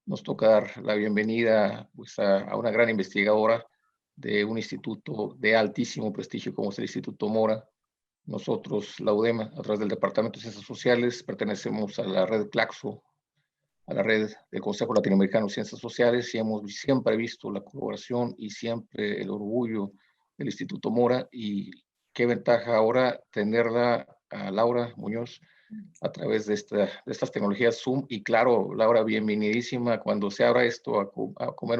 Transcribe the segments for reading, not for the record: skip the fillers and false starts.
nos toca dar la bienvenida pues, a una gran investigadora de un instituto de altísimo prestigio como es el Instituto Mora. Nosotros, la UDEMA, a través del Departamento de Ciencias Sociales, pertenecemos a la red CLACSO, a la red del Consejo Latinoamericano de Ciencias Sociales, y hemos siempre visto la colaboración y siempre el orgullo del Instituto Mora, y qué ventaja ahora tenerla a Laura Muñoz a través de estas tecnologías Zoom. Y claro, Laura, bienvenidísima cuando se abra esto a comer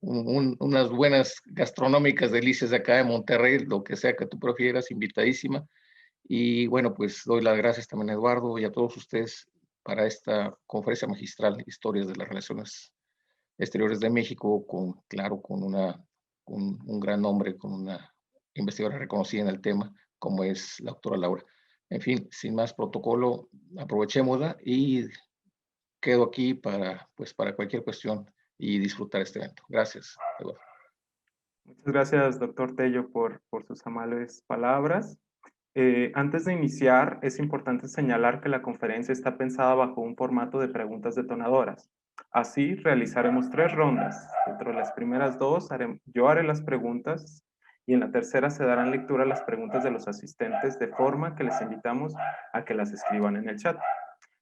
unas buenas gastronómicas delicias de acá de Monterrey, lo que sea que tú prefieras, invitadísima. Y bueno, pues doy las gracias también a Eduardo y a todos ustedes para esta conferencia magistral, Historias de las Relaciones Exteriores de México, claro, con un gran nombre, con una investigadora reconocida en el tema, como es la doctora Laura. En fin, sin más protocolo, aprovechémosla y quedo aquí pues, para cualquier cuestión y disfrutar este evento. Gracias, Eduardo. Muchas gracias, doctor Tello, por sus amables palabras. Antes de iniciar, es importante señalar que la conferencia está pensada bajo un formato de preguntas detonadoras. Así, realizaremos 3 rondas. Dentro de las primeras 2, yo haré las preguntas y en la tercera se darán lectura a las preguntas de los asistentes, de forma que les invitamos a que las escriban en el chat.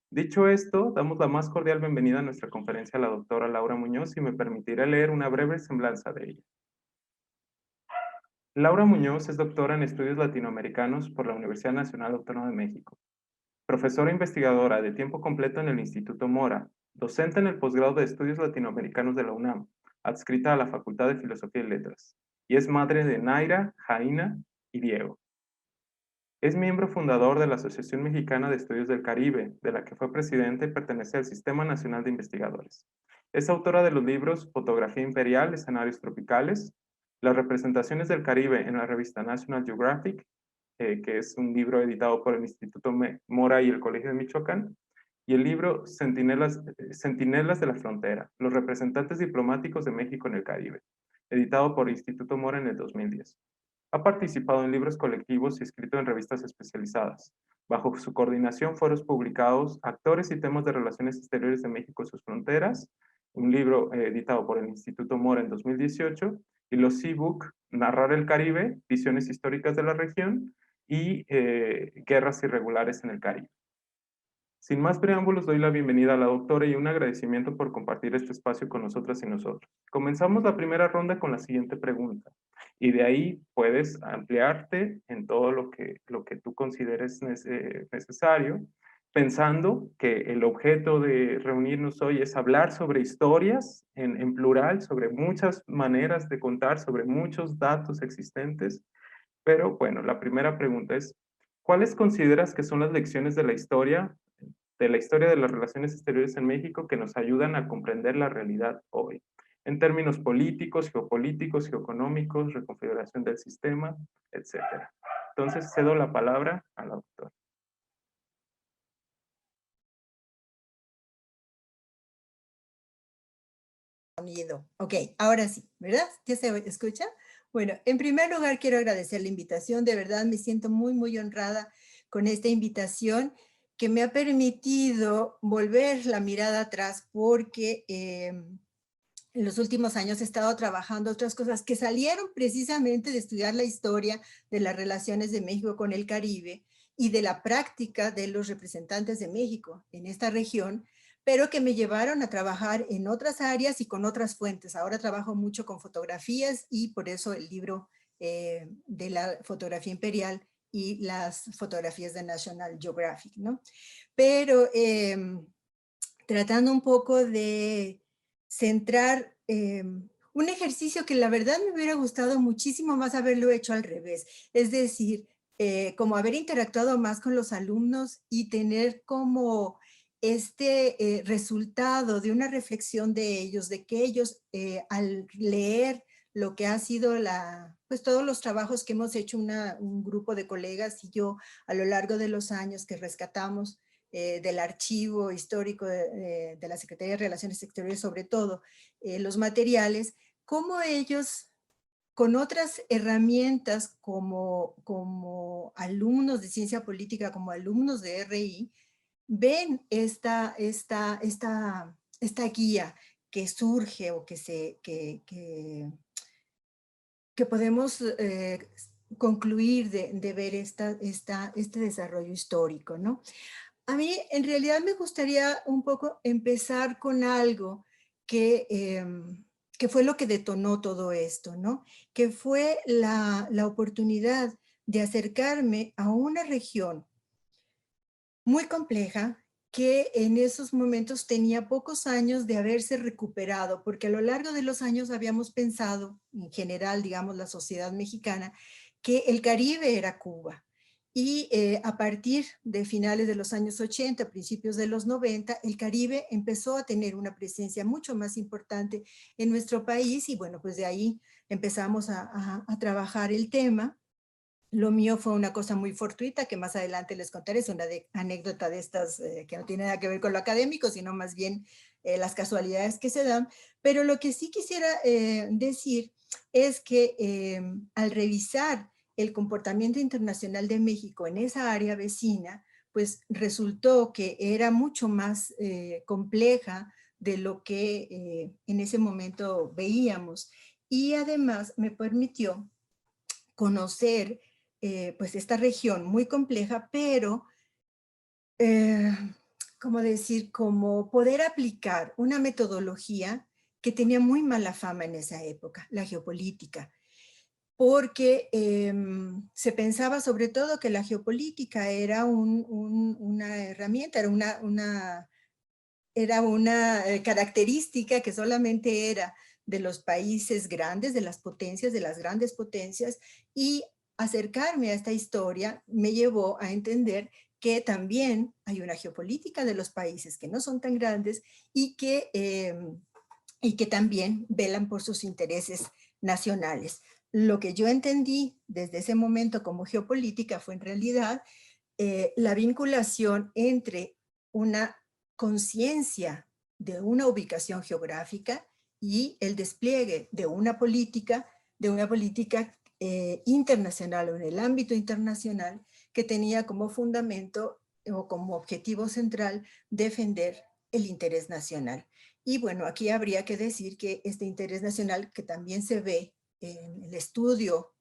Dicho esto, damos la más cordial bienvenida a nuestra conferencia a la doctora Laura Muñoz y me permitiré leer una breve semblanza de ella. Laura Muñoz es doctora en Estudios Latinoamericanos por la Universidad Nacional Autónoma de México, profesora investigadora de tiempo completo en el Instituto Mora, docente en el posgrado de Estudios Latinoamericanos de la UNAM, adscrita a la Facultad de Filosofía y Letras, y es madre de Naira, Jaina y Diego. Es miembro fundador de la Asociación Mexicana de Estudios del Caribe, de la que fue presidente y pertenece al Sistema Nacional de Investigadores. Es autora de los libros Fotografía Imperial, Escenarios Tropicales, Las representaciones del Caribe en la revista National Geographic, que es un libro editado por el Instituto Mora y el Colegio de Michoacán, y el libro Centinelas de la Frontera, Los representantes diplomáticos de México en el Caribe, editado por el Instituto Mora en el 2010. Ha participado en libros colectivos y escrito en revistas especializadas. Bajo su coordinación fueron publicados Actores y temas de relaciones exteriores de México y sus fronteras, un libro editado por el Instituto Mora en 2018, y los e-book Narrar el Caribe, Visiones históricas de la región y Guerras irregulares en el Caribe. Sin más preámbulos, doy la bienvenida a la doctora y un agradecimiento por compartir este espacio con nosotras y nosotros. Comenzamos la primera ronda con la siguiente pregunta, y de ahí puedes ampliarte en todo lo que tú consideres necesario, pensando que el objeto de reunirnos hoy es hablar sobre historias en plural, sobre muchas maneras de contar, sobre muchos datos existentes. Pero bueno, la primera pregunta es, ¿cuáles consideras que son las lecciones de la historia de las relaciones exteriores en México que nos ayudan a comprender la realidad hoy? En términos políticos, geopolíticos, geoeconómicos, reconfiguración del sistema, etcétera. Entonces, cedo la palabra a la doctora. Sonido. Ok, ahora sí, ¿verdad? ¿Ya se escucha? Bueno, en primer lugar quiero agradecer la invitación. De verdad me siento muy honrada con esta invitación que me ha permitido volver la mirada atrás porque en los últimos años he estado trabajando otras cosas que salieron precisamente de estudiar la historia de las relaciones de México con el Caribe y de la práctica de los representantes de México en esta región, pero que me llevaron a trabajar en otras áreas y con otras fuentes. Ahora trabajo mucho con fotografías y por eso el libro de la fotografía imperial y las fotografías de National Geographic, ¿no? Pero tratando un poco de centrar un ejercicio que la verdad me hubiera gustado muchísimo más haberlo hecho al revés. Es decir, como haber interactuado más con los alumnos y tener como este resultado de una reflexión de ellos, de que ellos al leer lo que ha sido pues todos los trabajos que hemos hecho un grupo de colegas y yo a lo largo de los años que rescatamos del archivo histórico de la Secretaría de Relaciones Exteriores, sobre todo los materiales, cómo ellos con otras herramientas como alumnos de ciencia política, como alumnos de RI, ven esta esta guía que surge o que podemos concluir de ver este desarrollo histórico, ¿no? A mí en realidad me gustaría un poco empezar con algo que fue lo que detonó todo esto, ¿no? Que fue la oportunidad de acercarme a una región muy compleja que en esos momentos tenía pocos años de haberse recuperado, porque a lo largo de los años habíamos pensado, en general, digamos, la sociedad mexicana, que el Caribe era Cuba. Y a partir de finales de los años 80, principios de los 90, el Caribe empezó a tener una presencia mucho más importante en nuestro país y bueno, pues de ahí empezamos a trabajar el tema. Lo mío fue una cosa muy fortuita que más adelante les contaré, es una anécdota de estas que no tiene nada que ver con lo académico, sino más bien las casualidades que se dan. Pero lo que sí quisiera decir es que al revisar el comportamiento internacional de México en esa área vecina, pues resultó que era mucho más compleja de lo que en ese momento veíamos. Y además me permitió conocer pues esta región muy compleja, pero, ¿cómo decir? Como poder aplicar una metodología que tenía muy mala fama en esa época, la geopolítica, porque se pensaba sobre todo que la geopolítica era una herramienta, era una característica que solamente era de los países grandes, de las potencias, de las grandes potencias, y acercarme a esta historia me llevó a entender que también hay una geopolítica de los países que no son tan grandes y que también velan por sus intereses nacionales. Lo que yo entendí desde ese momento como geopolítica fue en realidad la vinculación entre una conciencia de una ubicación geográfica y el despliegue de una política internacional o en el ámbito internacional que tenía como fundamento o como objetivo central defender el interés nacional. Y bueno, aquí habría que decir que este interés nacional que también se ve en el estudio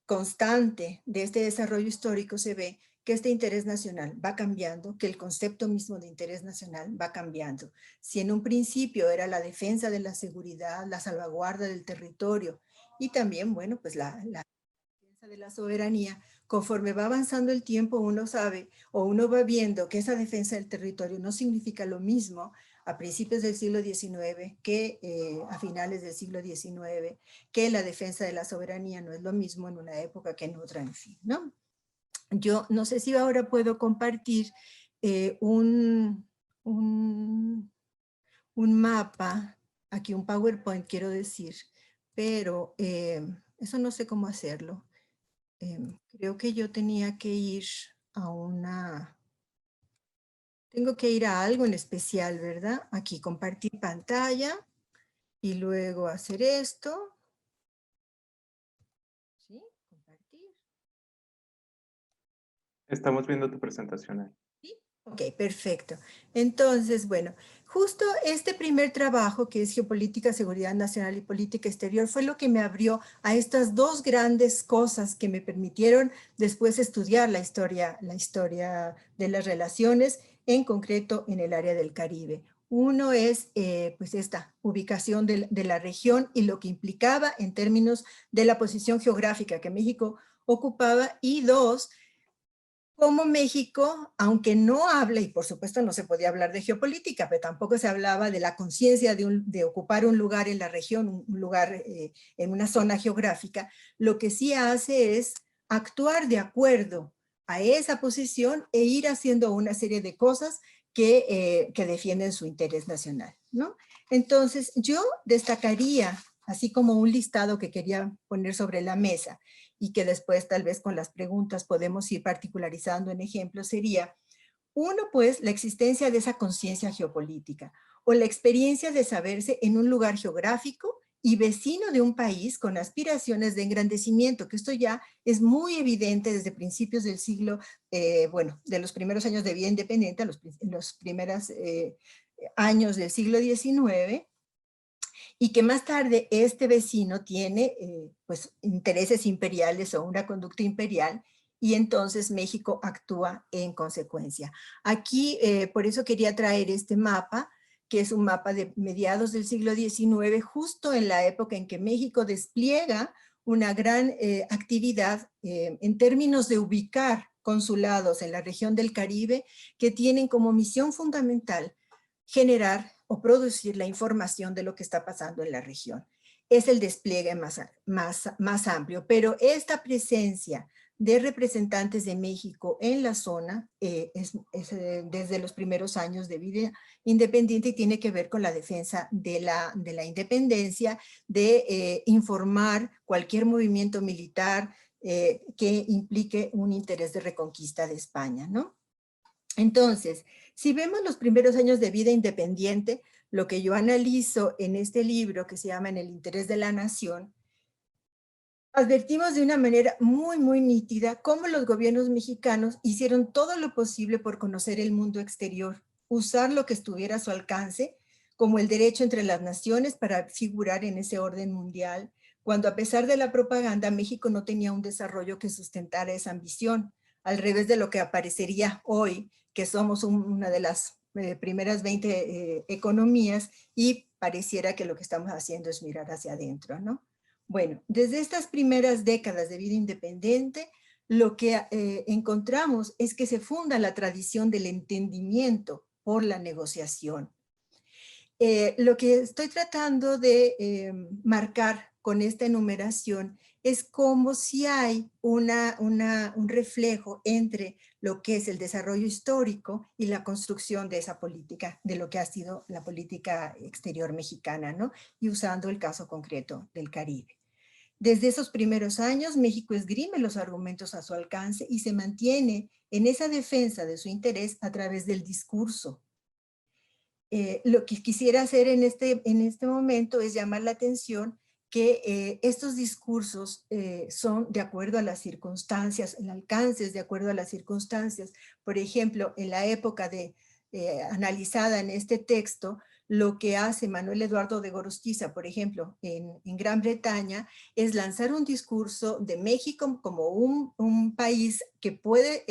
constante de este desarrollo histórico se ve que este interés nacional va cambiando, que el concepto mismo de interés nacional va cambiando. Si en un principio era la defensa de la seguridad, la salvaguarda del territorio y también, bueno, pues la defensa de la soberanía, conforme va avanzando el tiempo uno sabe o uno va viendo que esa defensa del territorio no significa lo mismo a principios del siglo XIX que a finales del siglo XIX, que la defensa de la soberanía no es lo mismo en una época que en otra, en fin, ¿no? Yo no sé si ahora puedo compartir un mapa, aquí un PowerPoint quiero decir, pero eso no sé cómo hacerlo. Creo que yo tenía que ir a tengo que ir a algo en especial, ¿verdad? Aquí compartir pantalla y luego hacer esto. ¿Sí? Compartir. Estamos viendo tu presentación ahí. ¿Sí? Ok, perfecto. Entonces, bueno, justo este primer trabajo, que es Geopolítica, Seguridad Nacional y Política Exterior, fue lo que me abrió a estas dos grandes cosas que me permitieron después estudiar la historia de las relaciones, en concreto en el área del Caribe. Uno es pues esta ubicación de la región y lo que implicaba en términos de la posición geográfica que México ocupaba, y dos, como México, aunque no habla, y por supuesto no se podía hablar de geopolítica, pero tampoco se hablaba de la conciencia de ocupar un lugar en la región, un lugar en una zona geográfica, lo que sí hace es actuar de acuerdo a esa posición e ir haciendo una serie de cosas que defienden su interés nacional, ¿no? Entonces, yo destacaría, así como un listado que quería poner sobre la mesa, y que después tal vez con las preguntas podemos ir particularizando en ejemplos, sería, uno, pues, la existencia de esa conciencia geopolítica o la experiencia de saberse en un lugar geográfico y vecino de un país con aspiraciones de engrandecimiento, que esto ya es muy evidente desde principios del siglo, bueno, de los primeros años de vida independiente, los primeros años del siglo XIX, y que más tarde este vecino tiene pues intereses imperiales o una conducta imperial, y entonces México actúa en consecuencia. Aquí, por eso quería traer este mapa, que es un mapa de mediados del siglo XIX, justo en la época en que México despliega una gran actividad en términos de ubicar consulados en la región del Caribe que tienen como misión fundamental generar o producir la información de lo que está pasando en la región. Es el despliegue más amplio, pero esta presencia de representantes de México en la zona es desde los primeros años de vida independiente y tiene que ver con la defensa de la independencia, de informar cualquier movimiento militar que implique un interés de reconquista de España, ¿no? Entonces, si vemos los primeros años de vida independiente, lo que yo analizo en este libro que se llama En el interés de la nación, advertimos de una manera muy nítida cómo los gobiernos mexicanos hicieron todo lo posible por conocer el mundo exterior, usar lo que estuviera a su alcance, como el derecho entre las naciones para figurar en ese orden mundial, cuando a pesar de la propaganda, México no tenía un desarrollo que sustentara esa ambición, al revés de lo que aparecería hoy, que somos una de las primeras 20 economías y pareciera que lo que estamos haciendo es mirar hacia adentro, ¿no? Bueno, desde estas primeras décadas de vida independiente, lo que encontramos es que se funda la tradición del entendimiento por la negociación. Lo que estoy tratando de marcar con esta enumeración es como si hay un reflejo entre lo que es el desarrollo histórico y la construcción de esa política, de lo que ha sido la política exterior mexicana, ¿no? Y usando el caso concreto del Caribe. Desde esos primeros años, México esgrime los argumentos a su alcance y se mantiene en esa defensa de su interés a través del discurso. Lo que quisiera hacer en este momento es llamar la atención que estos discursos son de acuerdo a las circunstancias, el alcance es de acuerdo a las circunstancias. Por ejemplo, en la época analizada en este texto, lo que hace Manuel Eduardo de Gorostiza, por ejemplo, en Gran Bretaña, es lanzar un discurso de México como un país que puede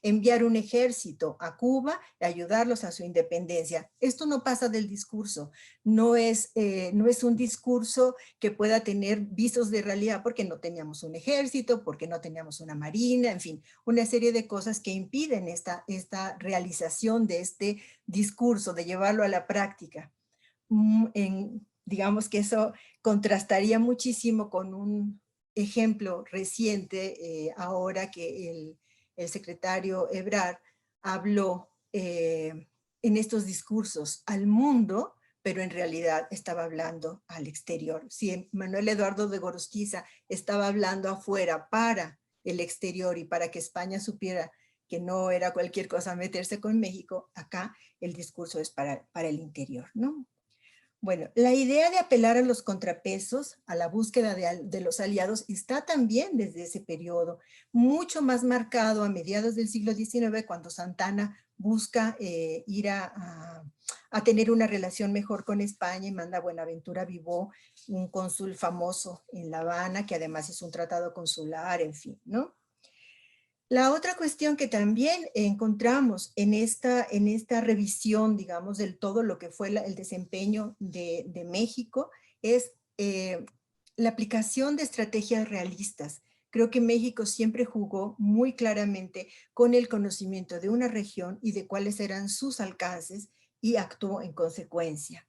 enviar un ejército a Cuba y ayudarlos a su independencia. Esto no pasa del discurso, no es un discurso que pueda tener visos de realidad porque no teníamos un ejército, porque no teníamos una marina, en fin, una serie de cosas que impiden esta realización de este discurso, de llevarlo a la práctica. Digamos que eso contrastaría muchísimo con un ejemplo reciente, ahora que el secretario Ebrard habló en estos discursos al mundo, pero en realidad estaba hablando al exterior. Si Manuel Eduardo de Gorostiza estaba hablando afuera para el exterior y para que España supiera que no era cualquier cosa meterse con México, acá el discurso es para el interior, ¿no? Bueno, la idea de apelar a los contrapesos, a la búsqueda de los aliados, está también desde ese periodo, mucho más marcado a mediados del siglo XIX, cuando Santana busca ir a tener una relación mejor con España y manda a Buenaventura Vivó, un cónsul famoso en La Habana, que además es un tratado consular, en fin, ¿no? La otra cuestión que también encontramos en esta revisión, digamos, del todo lo que fue el desempeño de México es la aplicación de estrategias realistas. Creo que México siempre jugó muy claramente con el conocimiento de una región y de cuáles eran sus alcances y actuó en consecuencia.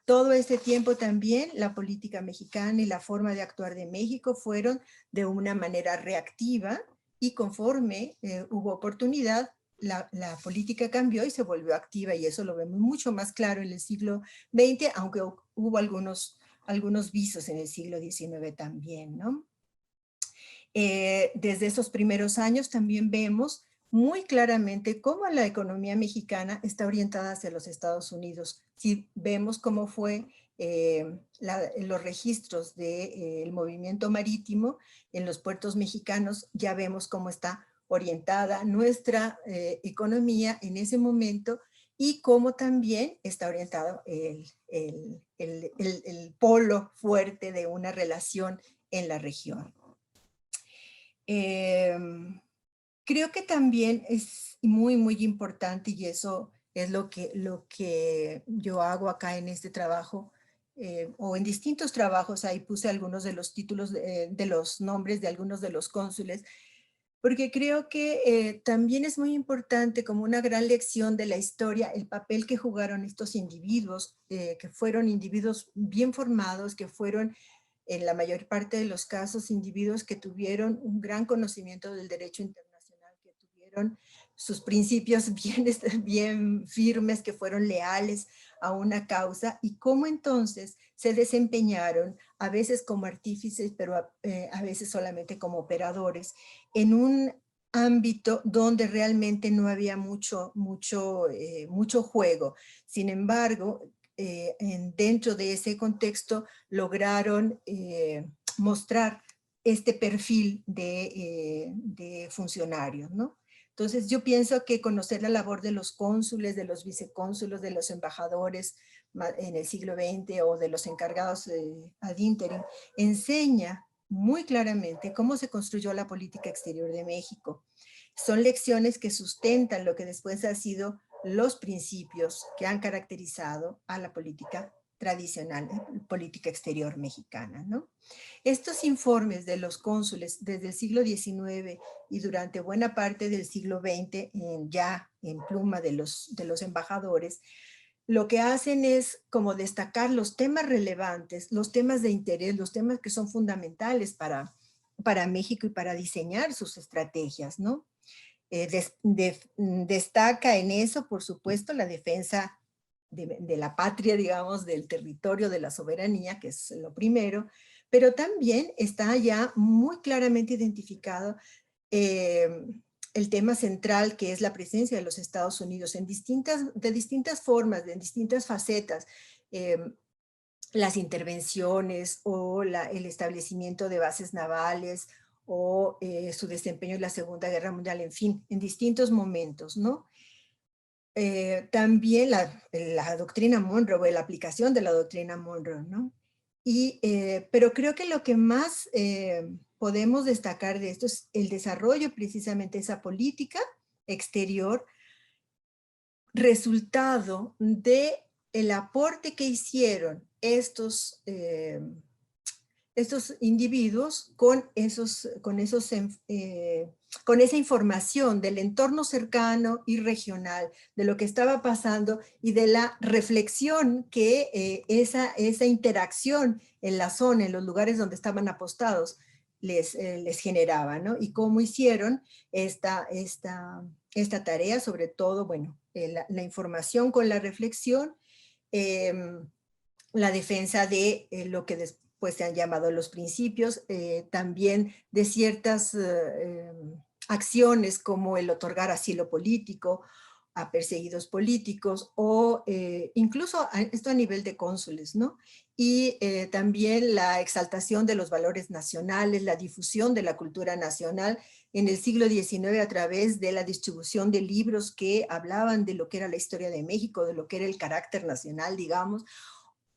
Todo ese tiempo también la política mexicana y la forma de actuar de México fueron de una manera reactiva, y conforme hubo oportunidad, la política cambió y se volvió activa, y eso lo vemos mucho más claro en el siglo XX, aunque hubo algunos visos en el siglo XIX también, ¿no? Desde esos primeros años también vemos muy claramente cómo la economía mexicana está orientada hacia los Estados Unidos. Si vemos cómo fue los registros del movimiento marítimo en los puertos mexicanos, ya vemos cómo está orientada nuestra economía en ese momento, y cómo también está orientado el polo fuerte de una relación en la región. Creo que también es muy, muy importante, y eso es lo que yo hago acá en este trabajo, o en distintos trabajos. Ahí puse algunos de los títulos, de los nombres de algunos de los cónsules, porque creo que también es muy importante, como una gran lección de la historia, el papel que jugaron estos individuos, que fueron individuos bien formados, que fueron en la mayor parte de los casos individuos que tuvieron un gran conocimiento del derecho internacional, que tuvieron sus principios bien, bien firmes, que fueron leales a una causa, y cómo entonces se desempeñaron, a veces como artífices, pero a veces solamente como operadores, en un ámbito donde realmente no había mucho juego. Sin embargo, dentro de ese contexto lograron mostrar este perfil de funcionarios, ¿no? Entonces yo pienso que conocer la labor de los cónsules, de los vicecónsules, de los embajadores en el siglo XX, o de los encargados ad interim, enseña muy claramente cómo se construyó la política exterior de México. Son lecciones que sustentan lo que después ha sido los principios que han caracterizado a la política tradicional, política exterior mexicana, ¿no? Estos informes de los cónsules desde el siglo XIX y durante buena parte del siglo XX, ya en pluma de los embajadores, lo que hacen es como destacar los temas relevantes, los temas de interés, los temas que son fundamentales para México y para diseñar sus estrategias, ¿no? Destaca en eso, por supuesto, la defensa de la patria, digamos, del territorio, de la soberanía, que es lo primero, pero también está ya muy claramente identificado el tema central, que es la presencia de los Estados Unidos de distintas formas, en distintas facetas. Las intervenciones o el establecimiento de bases navales, o su desempeño en la Segunda Guerra Mundial, en fin, en distintos momentos, ¿no? También la doctrina Monroe, la aplicación de la doctrina Monroe, ¿no? Pero creo que lo que más podemos destacar de esto es el desarrollo precisamente de esa política exterior, resultado de el aporte que hicieron estos individuos con esa información del entorno cercano y regional, de lo que estaba pasando, y de la reflexión que esa interacción en la zona, en los lugares donde estaban apostados, les generaba, ¿no? Y cómo hicieron esta tarea, sobre todo, bueno, la información con la reflexión, la defensa de lo que después se han llamado los principios, también de ciertas acciones, como el otorgar asilo político a perseguidos políticos, o incluso esto a nivel de cónsules, ¿no? Y también la exaltación de los valores nacionales, la difusión de la cultura nacional en el siglo XIX a través de la distribución de libros que hablaban de lo que era la historia de México, de lo que era el carácter nacional, digamos.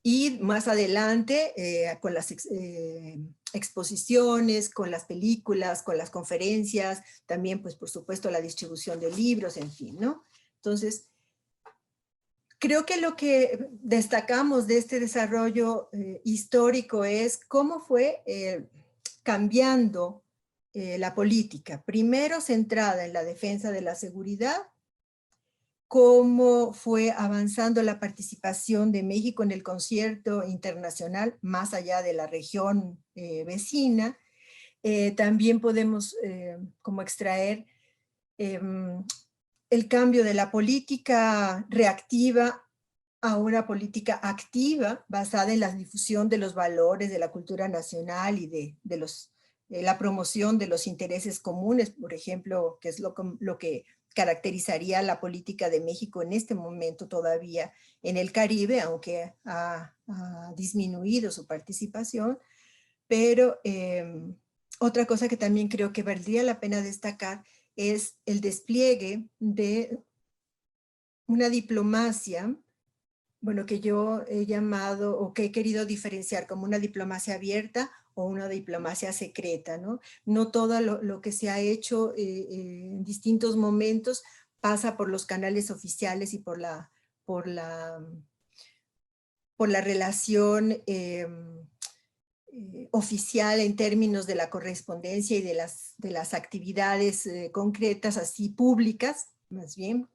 Y más adelante, con las exposiciones, con las películas, con las conferencias, también, pues, por supuesto, la distribución de libros, en fin, ¿no? Entonces, creo que lo que destacamos de este desarrollo histórico es cómo fue cambiando la política, primero centrada en la defensa de la seguridad, cómo fue avanzando la participación de México en el concierto internacional más allá de la región vecina. También podemos como extraer el cambio de la política reactiva a una política activa basada en la difusión de los valores de la cultura nacional y de la promoción de los intereses comunes, por ejemplo, que es lo que caracterizaría la política de México en este momento todavía en el Caribe, aunque ha disminuido su participación. Pero otra cosa que también creo que valdría la pena destacar es el despliegue de una diplomacia, bueno, que yo he llamado o que he querido diferenciar como una diplomacia abierta o una diplomacia secreta, ¿no? No todo lo que se ha hecho en distintos momentos pasa por los canales oficiales y por la, por la relación oficial en términos de la correspondencia y de las actividades concretas, así públicas, más bien.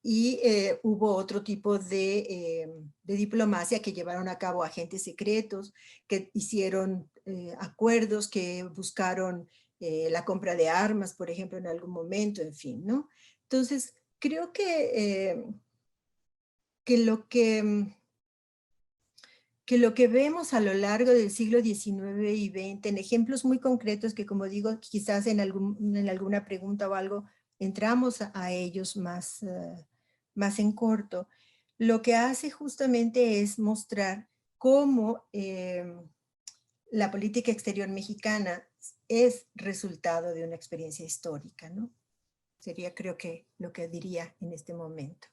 Y hubo otro tipo de diplomacia que llevaron a cabo agentes secretos, que hicieron acuerdos, que buscaron la compra de armas, por ejemplo, en algún momento, en fin, ¿no? Entonces, creo que lo que vemos a lo largo del siglo XIX y XX, en ejemplos muy concretos que, como digo, quizás en alguna pregunta o algo, entramos a ellos más, más en corto, lo que hace justamente es mostrar cómo la política exterior mexicana es resultado de una experiencia histórica, ¿no? Sería, creo que, lo que diría en este momento.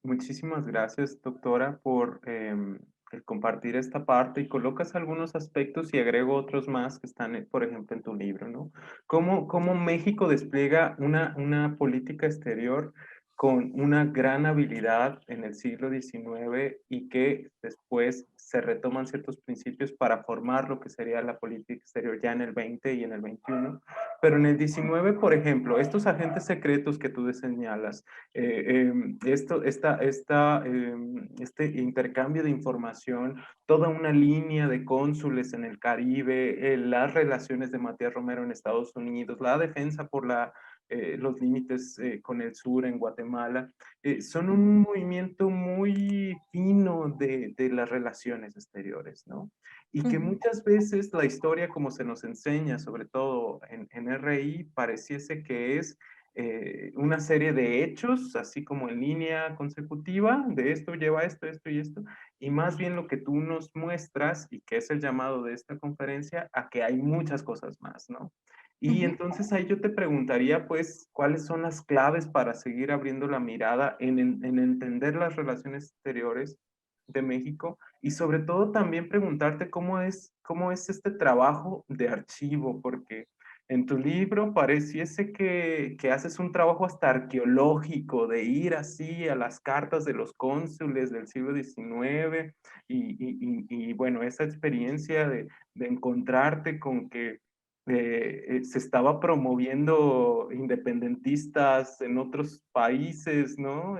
Muchísimas gracias, doctora, por el compartir esta parte, y colocas algunos aspectos y agrego otros más que están, por ejemplo, en tu libro, ¿no? ¿Cómo México despliega una política exterior con una gran habilidad en el siglo XIX y que después se retoman ciertos principios para formar lo que sería la política exterior ya en el XX y en el XXI? Pero en el XIX, por ejemplo, estos agentes secretos que tú señalas, este intercambio de información, toda una línea de cónsules en el Caribe, las relaciones de Matías Romero en Estados Unidos, la defensa por los límites con el sur en Guatemala, son un movimiento muy fino de las relaciones exteriores, ¿no? Y que muchas veces la historia, como se nos enseña, sobre todo en RI, pareciese que es una serie de hechos, así como en línea consecutiva, de esto lleva esto, esto y esto, y más bien lo que tú nos muestras, y que es el llamado de esta conferencia, a que hay muchas cosas más, ¿no? Y entonces ahí yo te preguntaría, pues, ¿cuáles son las claves para seguir abriendo la mirada en entender las relaciones exteriores de México? Y sobre todo también preguntarte cómo es este trabajo de archivo, porque en tu libro pareciese que haces un trabajo hasta arqueológico, de ir así a las cartas de los cónsules del siglo XIX y bueno, esa experiencia de encontrarte con que se estaba promoviendo independentistas en otros países, ¿no?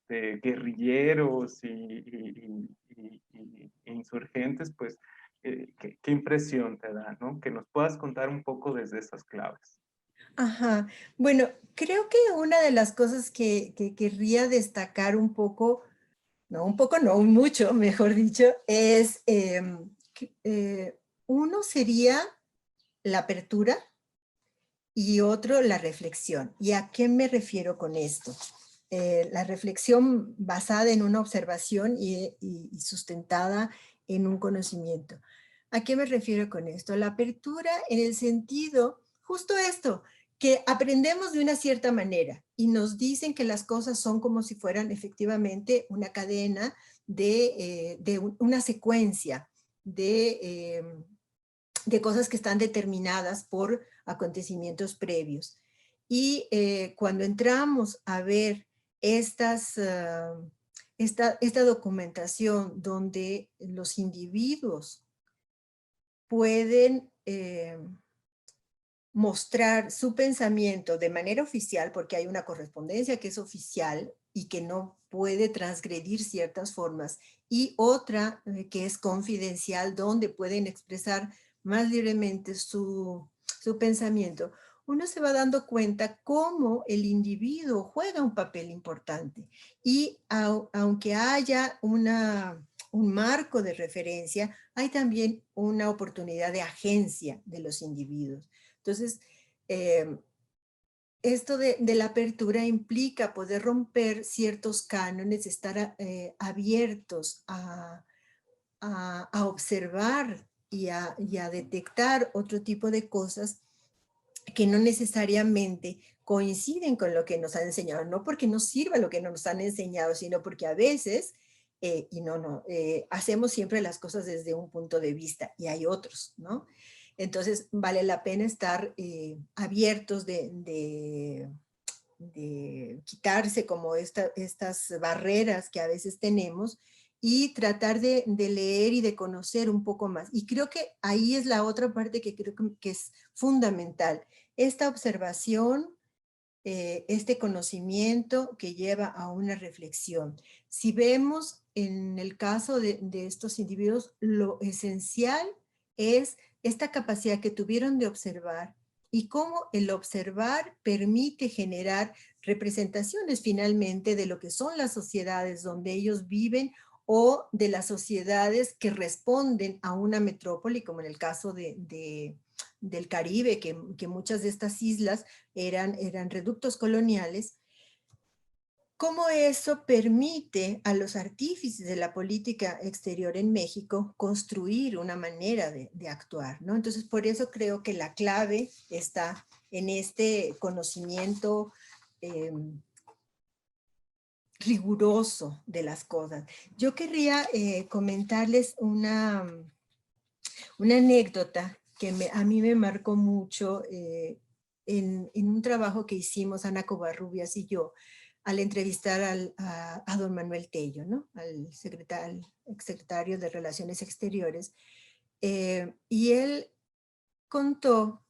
Guerrilleros e insurgentes, pues, ¿qué impresión te da, ¿no? Que nos puedas contar un poco desde esas claves. Ajá. Bueno, creo que una de las cosas que querría destacar un poco, no, mucho, mejor dicho, es uno sería la apertura y otro la reflexión. ¿Y a qué me refiero con esto? La reflexión basada en una observación y sustentada en un conocimiento. ¿A qué me refiero con esto? La apertura en el sentido, justo esto, que aprendemos de una cierta manera y nos dicen que las cosas son como si fueran efectivamente una cadena de una secuencia de cosas que están determinadas por acontecimientos previos. Y cuando entramos a ver esta documentación donde los individuos pueden mostrar su pensamiento de manera oficial, porque hay una correspondencia que es oficial y que no puede transgredir ciertas formas, y otra que es confidencial, donde pueden expresar más libremente su pensamiento, uno se va dando cuenta cómo el individuo juega un papel importante. Y aunque haya un marco de referencia, hay también una oportunidad de agencia de los individuos. Entonces, esto de la apertura implica poder romper ciertos cánones, estar abiertos a observar y a detectar otro tipo de cosas que no necesariamente coinciden con lo que nos han enseñado, no porque no sirva lo que nos han enseñado, sino porque a veces, hacemos siempre las cosas desde un punto de vista y hay otros, ¿no? Entonces vale la pena estar abiertos de quitarse como estas barreras que a veces tenemos y tratar de leer y de conocer un poco más. Y creo que ahí es la otra parte que creo que es fundamental. Esta observación, este conocimiento que lleva a una reflexión. Si vemos en el caso de estos individuos, lo esencial es esta capacidad que tuvieron de observar y cómo el observar permite generar representaciones finalmente de lo que son las sociedades donde ellos viven o de las sociedades que responden a una metrópoli, como en el caso del Caribe, que muchas de estas islas eran reductos coloniales. Cómo eso permite a los artífices de la política exterior en México construir una manera de actuar, ¿no? Entonces, por eso creo que la clave está en este conocimiento riguroso de las cosas. Yo querría comentarles una anécdota que a mí me marcó mucho en un trabajo que hicimos Ana Covarrubias y yo, al entrevistar a don Manuel Tello, ¿no? Al exsecretario de Relaciones Exteriores. Y él contó,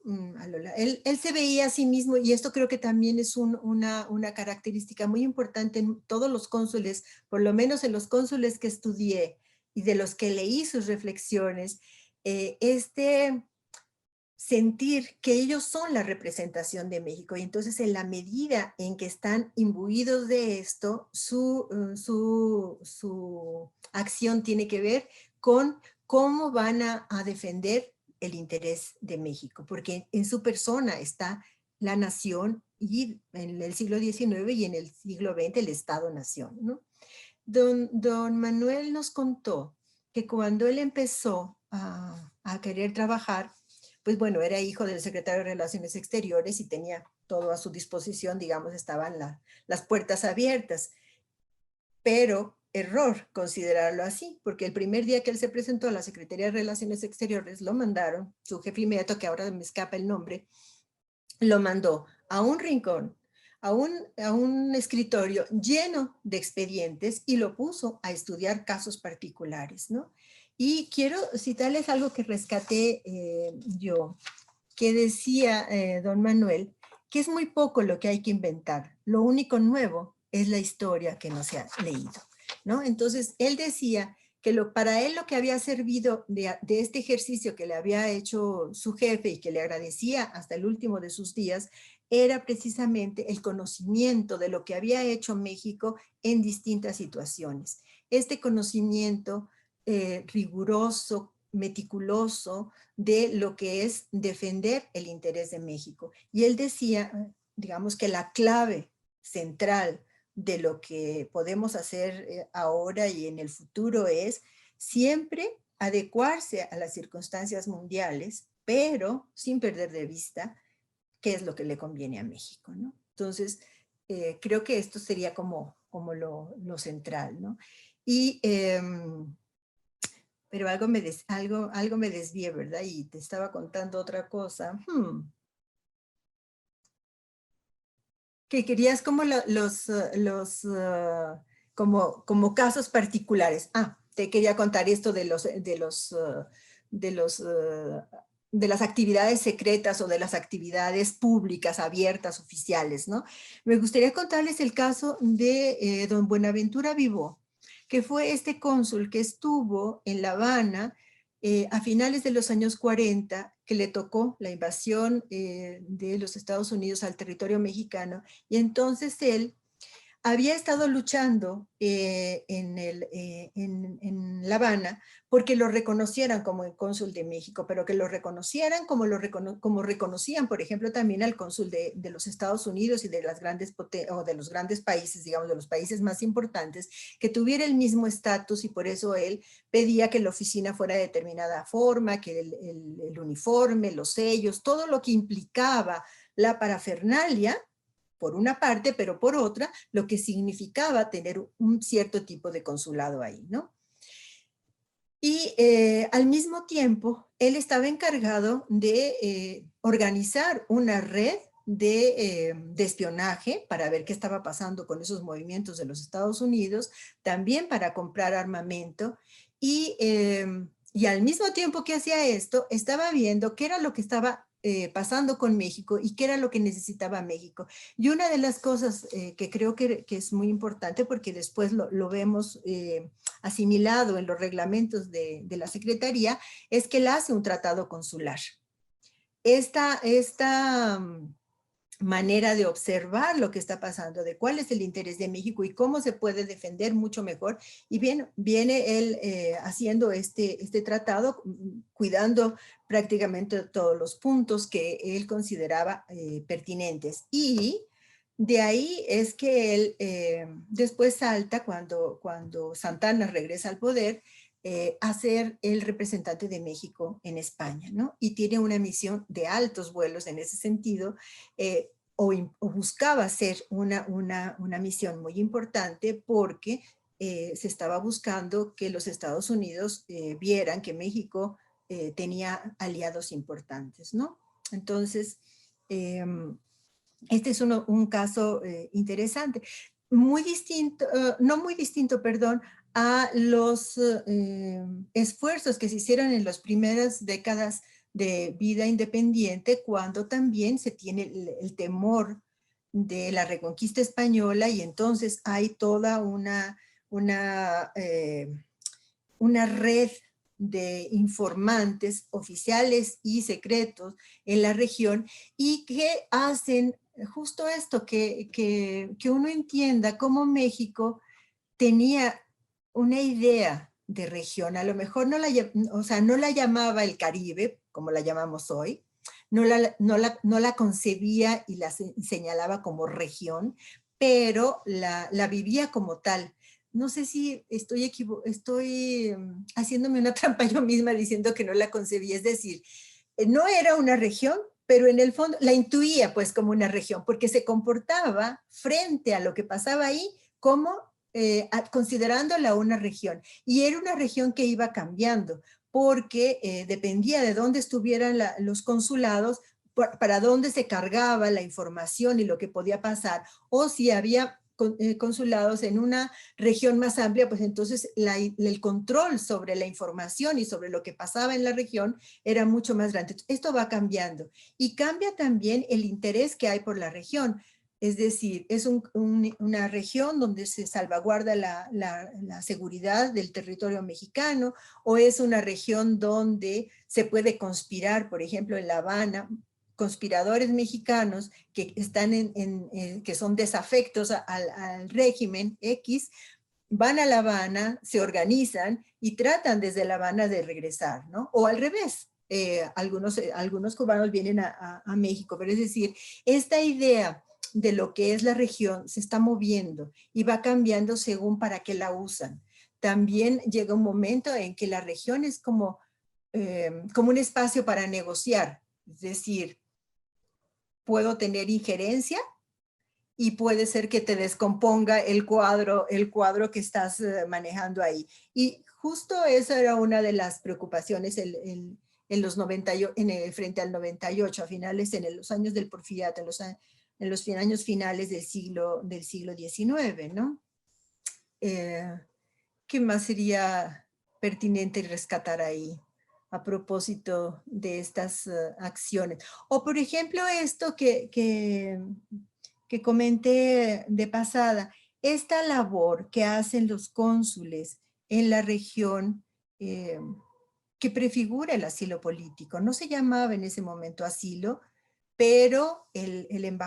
él se veía a sí mismo, y esto creo que también es una característica muy importante en todos los cónsules, por lo menos en los cónsules que estudié y de los que leí sus reflexiones, sentir que ellos son la representación de México, y entonces en la medida en que están imbuidos de esto, su acción tiene que ver con cómo van a defender el interés de México, porque en su persona está la nación, y en el siglo XIX y en el siglo XX el Estado-Nación, ¿no? Don Manuel nos contó que cuando él empezó a querer trabajar, pues bueno, era hijo del secretario de Relaciones Exteriores y tenía todo a su disposición, digamos, estaban las puertas abiertas. Pero error considerarlo así, porque el primer día que él se presentó a la Secretaría de Relaciones Exteriores, lo mandaron, su jefe inmediato, que ahora me escapa el nombre, lo mandó a un rincón, a un escritorio lleno de expedientes y lo puso a estudiar casos particulares, ¿no? Y quiero citarles algo que rescaté yo, que decía don Manuel, que es muy poco lo que hay que inventar. Lo único nuevo es la historia que no se ha leído, ¿no? Entonces, él decía que para él lo que había servido de este ejercicio que le había hecho su jefe y que le agradecía hasta el último de sus días, era precisamente el conocimiento de lo que había hecho México en distintas situaciones. Este conocimiento riguroso, meticuloso, de lo que es defender el interés de México. Y él decía, digamos, que la clave central de lo que podemos hacer ahora y en el futuro es siempre adecuarse a las circunstancias mundiales, pero sin perder de vista qué es lo que le conviene a México, ¿no? Entonces, creo que esto sería como lo central, ¿no? Y pero algo me desvié, ¿verdad? Y te estaba contando otra cosa. Que querías como como casos particulares. Te quería contar esto de las actividades secretas o de las actividades públicas, abiertas, oficiales, ¿no? Me gustaría contarles el caso de don Buenaventura Vivó, que fue este cónsul que estuvo en La Habana a finales de los años 40, que le tocó la invasión de los Estados Unidos al territorio mexicano, y entonces él había estado luchando en La Habana porque lo reconocieran como el cónsul de México, pero que lo reconocieran como reconocían, por ejemplo, también al cónsul de los Estados Unidos y de las o de los grandes países, digamos, de los países más importantes, que tuviera el mismo estatus, y por eso él pedía que la oficina fuera de determinada forma, que el uniforme, los sellos, todo lo que implicaba la parafernalia, por una parte, pero por otra, lo que significaba tener un cierto tipo de consulado ahí, ¿no? Y al mismo tiempo, él estaba encargado de organizar una red de espionaje para ver qué estaba pasando con esos movimientos de los Estados Unidos, también para comprar armamento, y al mismo tiempo que hacía esto, estaba viendo qué era lo que estaba pasando con México y qué era lo que necesitaba México. Y una de las cosas que creo que es muy importante, porque después lo vemos asimilado en los reglamentos de la Secretaría, es que él hace un tratado consular. Esta manera de observar lo que está pasando, de cuál es el interés de México y cómo se puede defender mucho mejor. Y bien, viene él haciendo este tratado, cuidando prácticamente todos los puntos que él consideraba pertinentes. Y de ahí es que él después salta cuando Santana regresa al poder, a ser el representante de México en España, ¿no? Y tiene una misión de altos vuelos en ese sentido, o buscaba ser una misión muy importante, porque se estaba buscando que los Estados Unidos vieran que México tenía aliados importantes, ¿no? Entonces, este es un caso interesante, muy distinto, no muy distinto, perdón, a los esfuerzos que se hicieron en las primeras décadas de vida independiente, cuando también se tiene el temor de la reconquista española, y entonces hay toda una red de informantes oficiales y secretos en la región, y que hacen justo esto, que uno entienda cómo México tenía una idea de región. A lo mejor no la llamaba el Caribe, como la llamamos hoy, no la concebía y la señalaba como región, pero la vivía como tal. No sé si estoy haciéndome una trampa yo misma diciendo que no la concebía. Es decir, no era una región, pero en el fondo la intuía pues como una región, porque se comportaba frente a lo que pasaba ahí como considerándola una región. Y era una región que iba cambiando, porque dependía de dónde estuvieran los consulados, para dónde se cargaba la información y lo que podía pasar, o si había consulados en una región más amplia, pues entonces el control sobre la información y sobre lo que pasaba en la región era mucho más grande. Esto va cambiando, y cambia también el interés que hay por la región. Es decir, es una región donde se salvaguarda la seguridad del territorio mexicano, o es una región donde se puede conspirar, por ejemplo, en La Habana, conspiradores mexicanos que están que son desafectos al régimen X, van a La Habana, se organizan y tratan desde La Habana de regresar, ¿no? O al revés, algunos cubanos vienen a México, pero es decir, esta idea de lo que es la región se está moviendo y va cambiando según para qué la usan. También llega un momento en que la región es como un espacio para negociar, es decir, puedo tener injerencia y puede ser que te descomponga el cuadro que estás manejando ahí. Y justo esa era una de las preocupaciones en los 98, frente al 98, a finales, en los años del Porfiriato, en los años finales del siglo XIX, ¿no? ¿Qué más sería pertinente rescatar ahí a propósito de estas acciones? O, por ejemplo, esto que comenté de pasada, esta labor que hacen los cónsules en la región, que prefigura el asilo político. No se llamaba en ese momento asilo, pero el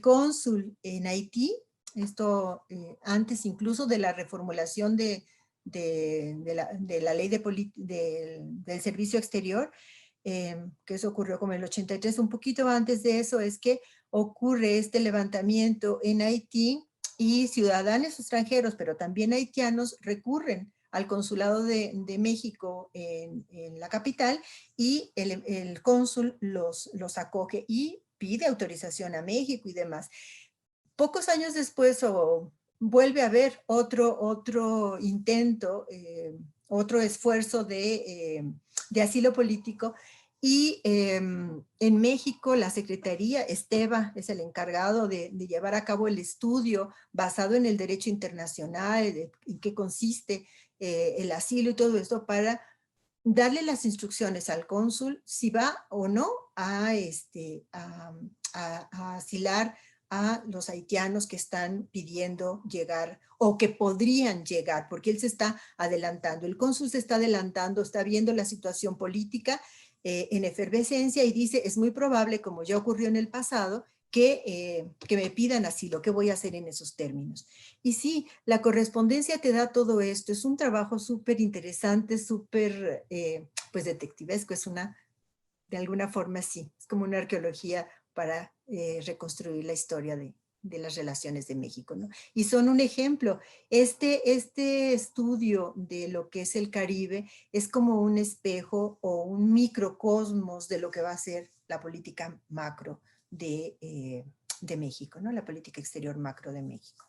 cónsul en Haití, esto antes incluso de la reformulación de la ley del servicio exterior, que eso ocurrió como en el 83, un poquito antes de eso es que ocurre este levantamiento en Haití y ciudadanos extranjeros, pero también haitianos, recurren al consulado de México en la capital y el cónsul los acoge y pide autorización a México y demás. Pocos años después vuelve a haber otro intento, otro esfuerzo de asilo político, y en México la Secretaría, Esteba es el encargado de llevar a cabo el estudio basado en el derecho internacional, en qué consiste el asilo y todo esto, para darle las instrucciones al cónsul si va o no a asilar a los haitianos que están pidiendo llegar o que podrían llegar, porque él se está adelantando. El cónsul se está adelantando, está viendo la situación política en efervescencia y dice, es muy probable, como ya ocurrió en el pasado, que me pidan asilo. ¿Qué voy a hacer en esos términos? Y sí, la correspondencia te da todo esto. Es un trabajo súper interesante, súper, pues, detectivesco. Es de alguna forma, sí, es como una arqueología para reconstruir la historia de las relaciones de México, ¿no? Y son un ejemplo. Este estudio de lo que es el Caribe es como un espejo o un microcosmos de lo que va a ser la política macro de México, ¿no? La política exterior macro de México.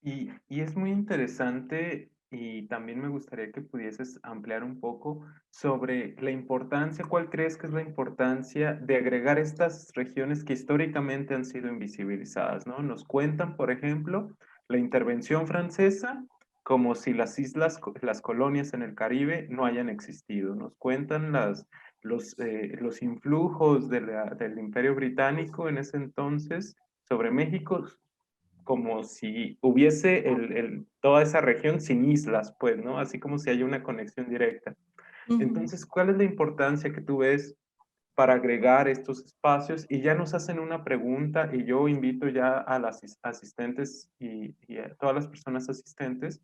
Y es muy interesante y también me gustaría que pudieses ampliar un poco sobre la importancia, ¿cuál crees que es la importancia de agregar estas regiones que históricamente han sido invisibilizadas, ¿no? Nos cuentan, por ejemplo, la intervención francesa como si las islas, las colonias en el Caribe no hayan existido. Nos cuentan los influjos del Imperio Británico en ese entonces sobre México como si hubiese toda esa región sin islas, pues, ¿no? Así como si hay una conexión directa. Entonces, ¿cuál es la importancia que tú ves para agregar estos espacios? Y ya nos hacen una pregunta y yo invito ya a las asistentes y a todas las personas asistentes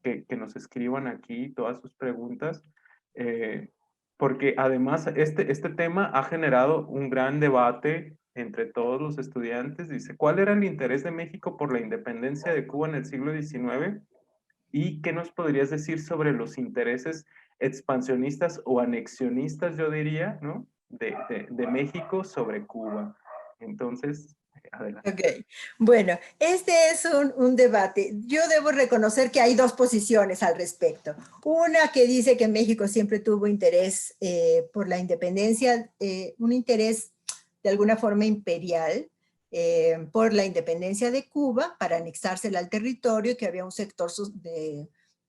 que nos escriban aquí todas sus preguntas, porque además este tema ha generado un gran debate entre todos los estudiantes. Dice, ¿cuál era el interés de México por la independencia de Cuba en el siglo XIX? ¿Y qué nos podrías decir sobre los intereses expansionistas o anexionistas, yo diría, ¿no? de México sobre Cuba? Entonces, adelante. Ok, bueno, este es un debate. Yo debo reconocer que hay dos posiciones al respecto. Una que dice que México siempre tuvo interés por la independencia, un interés de alguna forma imperial por la independencia de Cuba para anexársela al territorio, que había un sector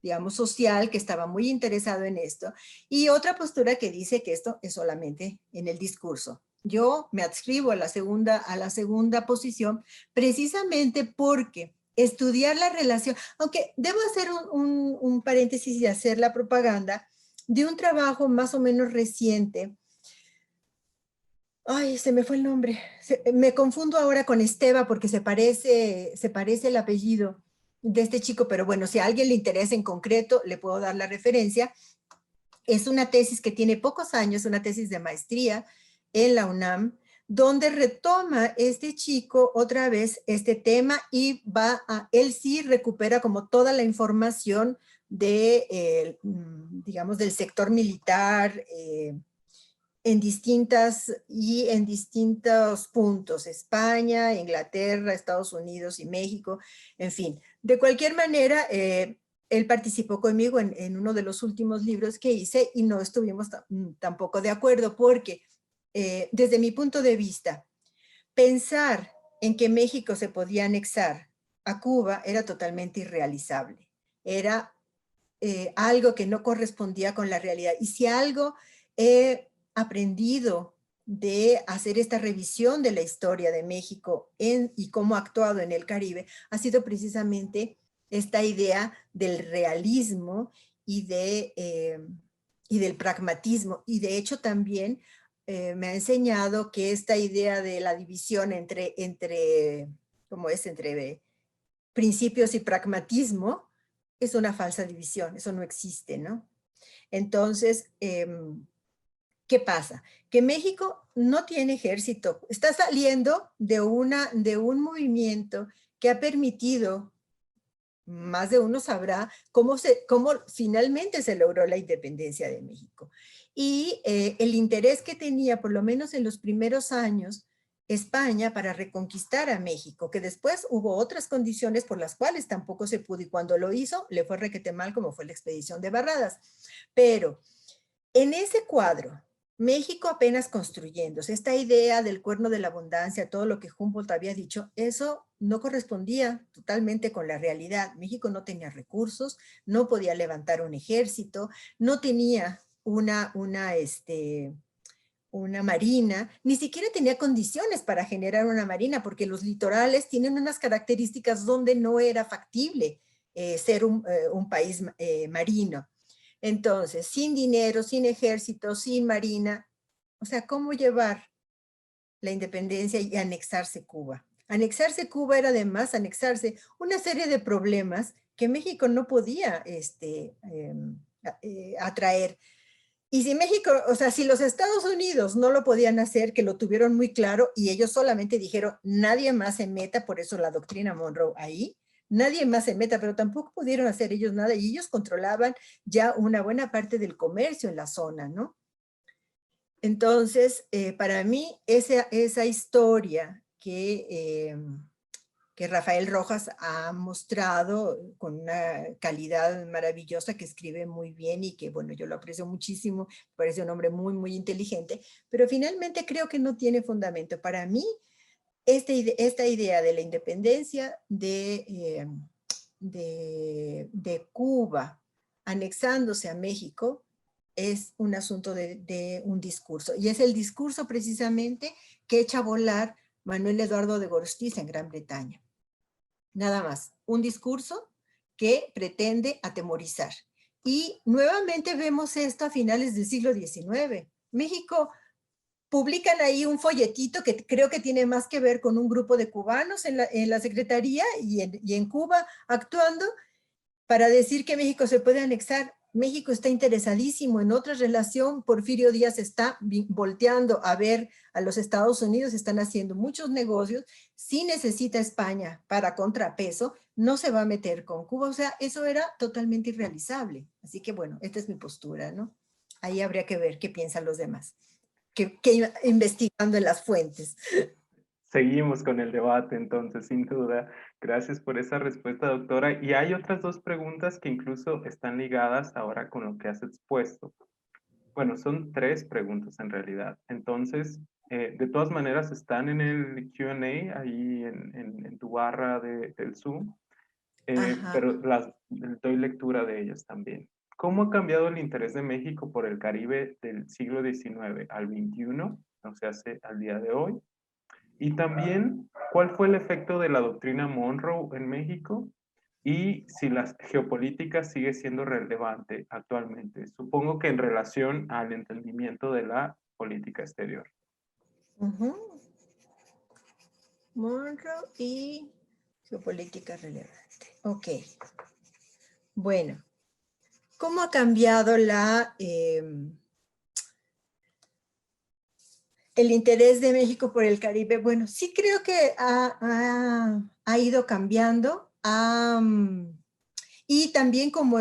digamos, social que estaba muy interesado en esto. Y otra postura que dice que esto es solamente en el discurso. Yo me adscribo a la segunda posición precisamente porque estudiar la relación, aunque debo hacer un paréntesis y hacer la propaganda de un trabajo más o menos reciente. Ay, se me fue el nombre. Me confundo ahora con Esteba porque se parece el apellido de este chico, pero bueno, si a alguien le interesa en concreto, le puedo dar la referencia. Es una tesis que tiene pocos años, una tesis de maestría en la UNAM, donde retoma este chico otra vez este tema y él sí recupera como toda la información digamos, del sector militar en distintos puntos, España, Inglaterra, Estados Unidos y México, en fin. De cualquier manera, él participó conmigo en uno de los últimos libros que hice y no estuvimos tampoco de acuerdo porque desde mi punto de vista, pensar en que México se podía anexar a Cuba era totalmente irrealizable. Era algo que no correspondía con la realidad. Y si algo he aprendido de hacer esta revisión de la historia de México y cómo ha actuado en el Caribe, ha sido precisamente esta idea del realismo y del pragmatismo. Y de hecho también me ha enseñado que esta idea de la división entre principios y pragmatismo es una falsa división, eso no existe, ¿no? Entonces, ¿qué pasa? Que México no tiene ejército, está saliendo de un movimiento que ha permitido, más de uno sabrá, cómo finalmente se logró la independencia de México. Y el interés que tenía, por lo menos en los primeros años, España para reconquistar a México, que después hubo otras condiciones por las cuales tampoco se pudo, y cuando lo hizo, le fue requete mal, como fue la expedición de Barradas. Pero en ese cuadro, México apenas construyéndose, esta idea del cuerno de la abundancia, todo lo que Humboldt había dicho, eso no correspondía totalmente con la realidad. México no tenía recursos, no podía levantar un ejército, no tenía una marina, ni siquiera tenía condiciones para generar una marina, porque los litorales tienen unas características donde no era factible ser un país marino. Entonces, sin dinero, sin ejército, sin marina, o sea, ¿cómo llevar la independencia y anexarse Cuba? Anexarse Cuba era además anexarse una serie de problemas que México no podía atraer. Y si México, o sea, si los Estados Unidos no lo podían hacer, que lo tuvieron muy claro, y ellos solamente dijeron, nadie más se meta, por eso la doctrina Monroe ahí, nadie más se meta, pero tampoco pudieron hacer ellos nada, y ellos controlaban ya una buena parte del comercio en la zona, ¿no? Entonces, para mí, esa historia que Rafael Rojas ha mostrado con una calidad maravillosa, que escribe muy bien y que, bueno, yo lo aprecio muchísimo, me parece un hombre muy, muy inteligente, pero finalmente creo que no tiene fundamento. Para mí, esta idea de la independencia de Cuba anexándose a México es un asunto de un discurso, y es el discurso precisamente que echa a volar Manuel Eduardo de Gorostiza en Gran Bretaña. Nada más, un discurso que pretende atemorizar. Y nuevamente vemos esto a finales del siglo XIX. México publican ahí un folletito que creo que tiene más que ver con un grupo de cubanos en la Secretaría y en Cuba actuando para decir que México se puede anexar. México está interesadísimo en otra relación. Porfirio Díaz está volteando a ver a los Estados Unidos, están haciendo muchos negocios. Si necesita España para contrapeso, no se va a meter con Cuba. O sea, eso era totalmente irrealizable. Así que bueno, esta es mi postura, ¿no? Ahí habría que ver qué piensan los demás, que investigando en las fuentes. Seguimos con el debate, entonces, sin duda. Gracias por esa respuesta, doctora. Y hay otras dos preguntas que incluso están ligadas ahora con lo que has expuesto. Bueno, son tres preguntas en realidad. Entonces, de todas maneras, están en el Q&A, ahí en tu barra del Zoom, pero doy lectura de ellas también. ¿Cómo ha cambiado el interés de México por el Caribe del siglo XIX al XXI, o sea, al día de hoy? Y también, ¿cuál fue el efecto de la doctrina Monroe en México? Y si la geopolítica sigue siendo relevante actualmente. Supongo que en relación al entendimiento de la política exterior. Monroe y geopolítica relevante. Ok. Bueno, ¿cómo ha cambiado el interés de México por el Caribe? Bueno, sí creo que ha ido cambiando. Y también como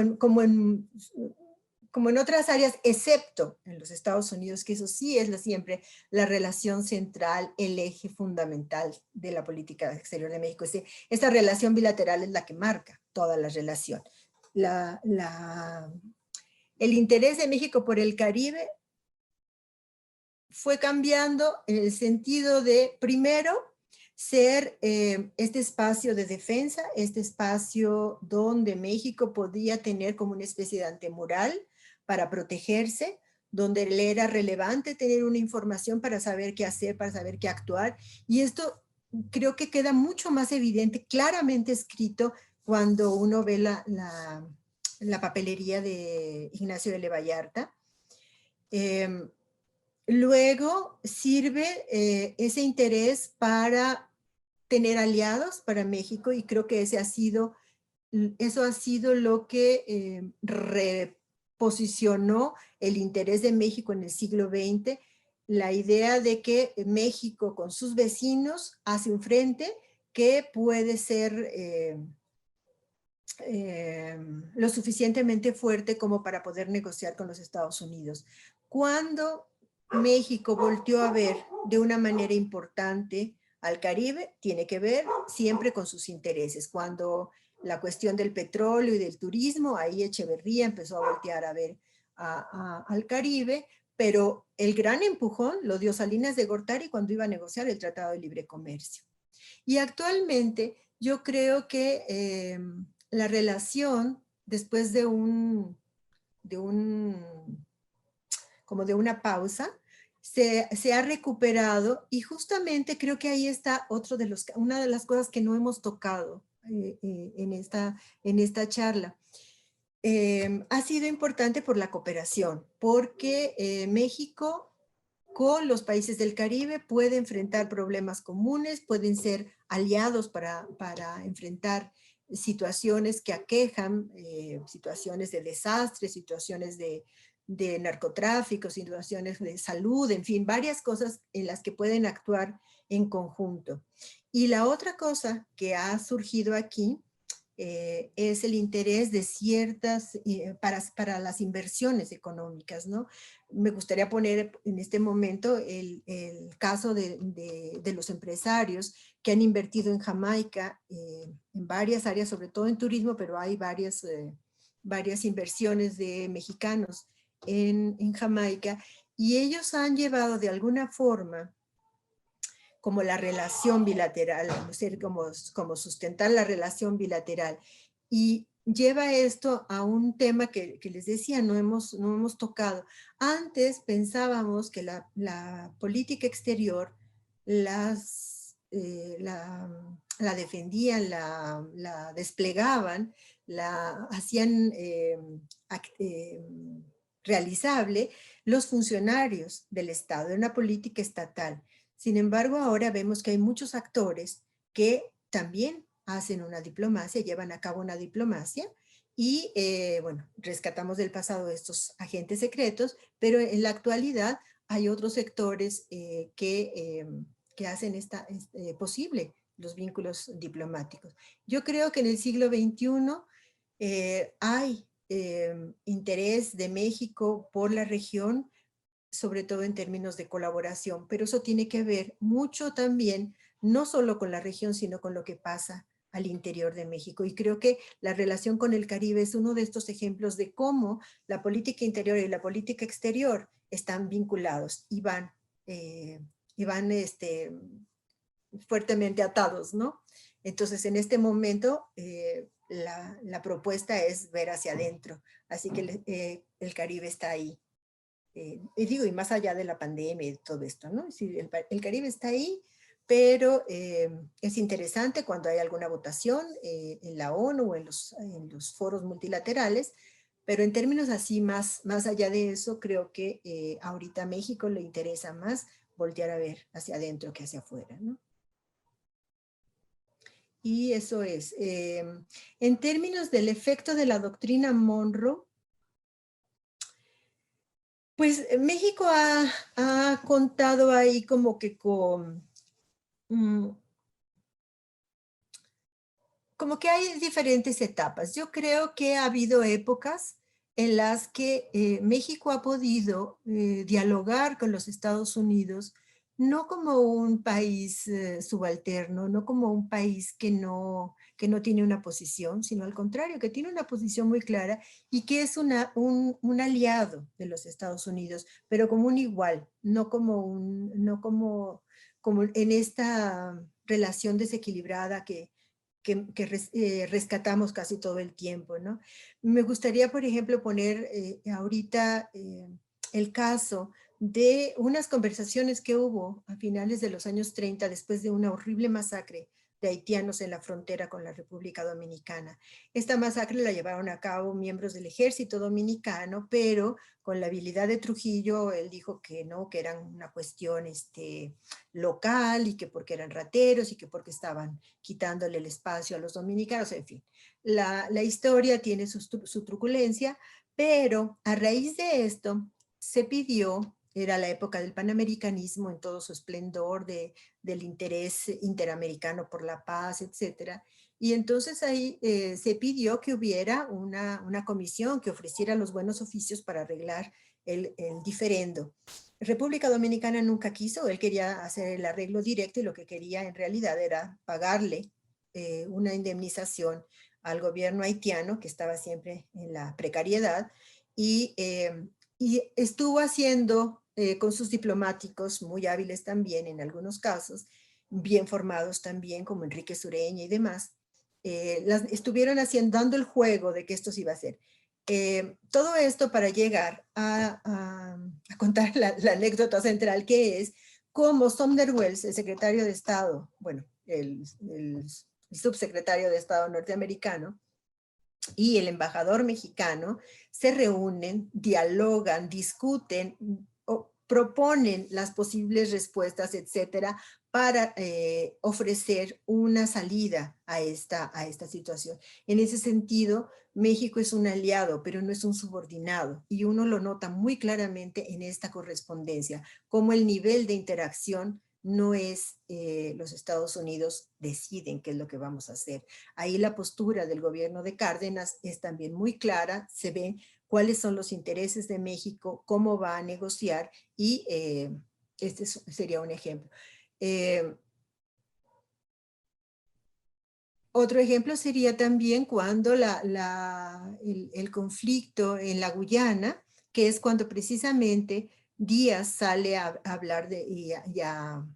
en otras áreas, excepto en los Estados Unidos, que eso sí es siempre la relación central, el eje fundamental de la política exterior de México. Esta relación bilateral es la que marca toda la relación. El interés de México por el Caribe fue cambiando en el sentido de, primero, ser este espacio de defensa, este espacio donde México podía tener como una especie de antemural para protegerse, donde le era relevante tener una información para saber qué hacer, para saber qué actuar. Y esto creo que queda mucho más evidente, claramente escrito, cuando uno ve la papelería de Ignacio de Vallarta. Luego sirve ese interés para tener aliados para México, y creo que eso ha sido lo que reposicionó el interés de México en el siglo XX, la idea de que México con sus vecinos hace un frente que puede ser lo suficientemente fuerte como para poder negociar con los Estados Unidos. Cuando México volteó a ver de una manera importante al Caribe, tiene que ver siempre con sus intereses. Cuando la cuestión del petróleo y del turismo, ahí Echeverría empezó a voltear a ver al Caribe, pero el gran empujón lo dio Salinas de Gortari cuando iba a negociar el Tratado de Libre Comercio. Y actualmente yo creo que la relación después de como de una pausa, se ha recuperado, y justamente creo que ahí está una de las cosas que no hemos tocado en esta charla. Ha sido importante por la cooperación, porque México con los países del Caribe puede enfrentar problemas comunes, pueden ser aliados para enfrentar situaciones que aquejan, situaciones de desastre, situaciones de narcotráfico, situaciones de salud, en fin, varias cosas en las que pueden actuar en conjunto. Y la otra cosa que ha surgido aquí es el interés de ciertas, para las inversiones económicas, ¿no? Me gustaría poner en este momento el caso de los empresarios que han invertido en Jamaica, en varias áreas, sobre todo en turismo, pero hay varias inversiones de mexicanos en Jamaica, y ellos han llevado de alguna forma como la relación bilateral, como sustentar la relación bilateral. Y lleva esto a un tema que les decía, no hemos tocado. Antes pensábamos que la política exterior la defendían, la desplegaban, la hacían realizable los funcionarios del Estado, de una política estatal. Sin embargo, ahora vemos que hay muchos actores que también hacen una diplomacia, llevan a cabo una diplomacia, y bueno, rescatamos del pasado estos agentes secretos, pero en la actualidad hay otros sectores que hacen posible los vínculos diplomáticos. Yo creo que en el siglo XXI hay interés de México por la región, sobre todo en términos de colaboración, pero eso tiene que ver mucho también, no solo con la región, sino con lo que pasa al interior de México. Y creo que la relación con el Caribe es uno de estos ejemplos de cómo la política interior y la política exterior están vinculados y van fuertemente atados, ¿no? Entonces, en este momento, la propuesta es ver hacia adentro. Así que el Caribe está ahí. Y digo, y más allá de la pandemia y todo esto, ¿no? Es decir, el Caribe está ahí, pero es interesante cuando hay alguna votación en la ONU o en los foros multilaterales, pero en términos así más allá de eso, creo que ahorita a México le interesa más voltear a ver hacia adentro que hacia afuera, ¿no? Y eso es. En términos del efecto de la doctrina Monroe, pues México ha contado ahí como que como que hay diferentes etapas. Yo creo que ha habido épocas en las que México ha podido dialogar con los Estados Unidos, no como un país subalterno, no como un país que no tiene una posición, sino al contrario, que tiene una posición muy clara y que es un aliado de los Estados Unidos, pero como un igual, no como en esta relación desequilibrada que rescatamos casi todo el tiempo, ¿no? Me gustaría, por ejemplo, poner ahorita el caso de unas conversaciones que hubo a finales de los años 30, después de una horrible masacre de haitianos en la frontera con la República Dominicana. Esta masacre la llevaron a cabo miembros del ejército dominicano, pero con la habilidad de Trujillo, él dijo que no, que eran una cuestión local y que porque eran rateros y que porque estaban quitándole el espacio a los dominicanos, en fin. La historia tiene su truculencia, pero a raíz de esto se pidió, era la época del panamericanismo en todo su esplendor, del interés interamericano por la paz, etcétera. Y entonces ahí se pidió que hubiera una comisión que ofreciera los buenos oficios para arreglar el diferendo. República Dominicana nunca quiso, él quería hacer el arreglo directo y lo que quería en realidad era pagarle una indemnización al gobierno haitiano, que estaba siempre en la precariedad, y estuvo haciendo con sus diplomáticos, muy hábiles también en algunos casos, bien formados también, como Enrique Sureña y demás, estuvieron dando el juego de que esto se iba a hacer. Todo esto para llegar a contar la anécdota central, que es cómo Sumner Welles, el secretario de Estado, bueno, el subsecretario de Estado norteamericano, y el embajador mexicano se reúnen, dialogan, discuten, proponen las posibles respuestas, etcétera, para ofrecer una salida a esta situación. En ese sentido, México es un aliado, pero no es un subordinado, y uno lo nota muy claramente en esta correspondencia, como el nivel de interacción no es los Estados Unidos deciden qué es lo que vamos a hacer. Ahí la postura del gobierno de Cárdenas es también muy clara, se ve cuáles son los intereses de México, cómo va a negociar, y este sería un ejemplo. Otro ejemplo sería también cuando el conflicto en la Guyana, que es cuando precisamente Díaz sale a hablar y a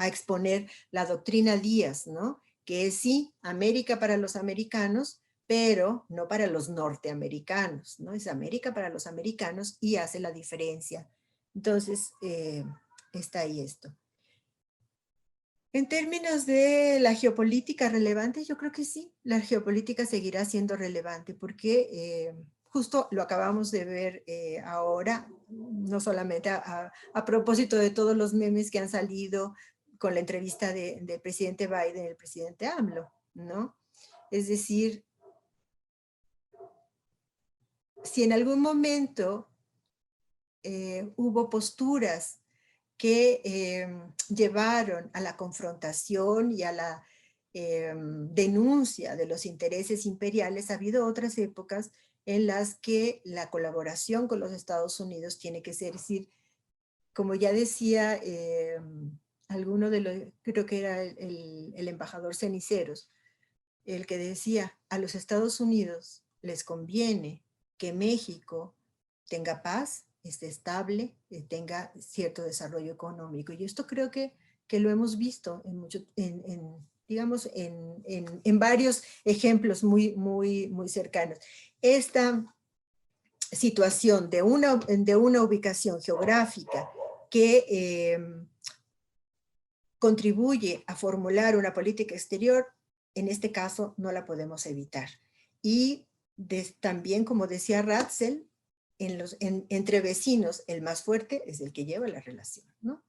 exponer la doctrina Díaz, ¿no? Que es sí, América para los americanos, pero no para los norteamericanos, ¿no? Es América para los americanos y hace la diferencia. Entonces, está ahí esto. En términos de la geopolítica relevante, yo creo que sí, la geopolítica seguirá siendo relevante porque justo lo acabamos de ver ahora, no solamente a propósito de todos los memes que han salido con la entrevista del presidente Biden y el presidente AMLO, ¿no? Es decir, si en algún momento hubo posturas que llevaron a la confrontación y a la denuncia de los intereses imperiales, ha habido otras épocas en las que la colaboración con los Estados Unidos tiene que ser, es decir, como ya decía alguno de los, creo que era el embajador Ceniceros, el que decía, a los Estados Unidos les conviene que México tenga paz, esté estable, tenga cierto desarrollo económico. Y esto creo que lo hemos visto digamos, en varios ejemplos muy cercanos. Esta situación de una ubicación geográfica que contribuye a formular una política exterior, en este caso no la podemos evitar. Y también, como decía Ratzel, entre vecinos, el más fuerte es el que lleva la relación, ¿no?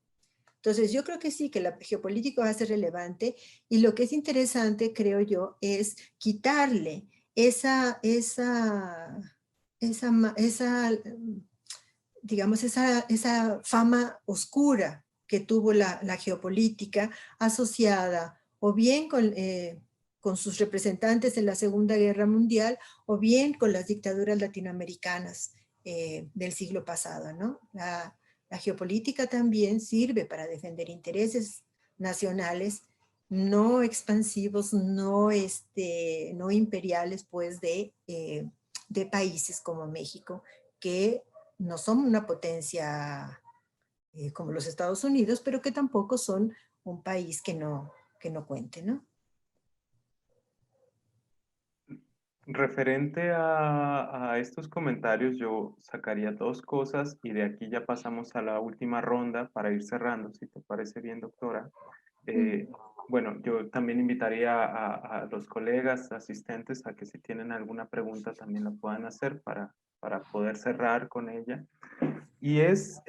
Entonces, yo creo que sí, que la geopolítica va a ser relevante, y lo que es interesante, creo yo, es quitarle digamos, esa fama oscura que tuvo la geopolítica asociada o bien con sus representantes en la Segunda Guerra Mundial, o bien con las dictaduras latinoamericanas del siglo pasado, ¿no? La geopolítica también sirve para defender intereses nacionales no expansivos, no imperiales, pues, de países como México, que no son una potencia como los Estados Unidos, pero que tampoco son un país que no cuente, ¿no? Referente a estos comentarios, yo sacaría dos cosas y de aquí ya pasamos a la última ronda para ir cerrando, si te parece bien, doctora. bueno, yo también invitaría a los colegas asistentes a que si tienen alguna pregunta también la puedan hacer para poder cerrar con ella. Y es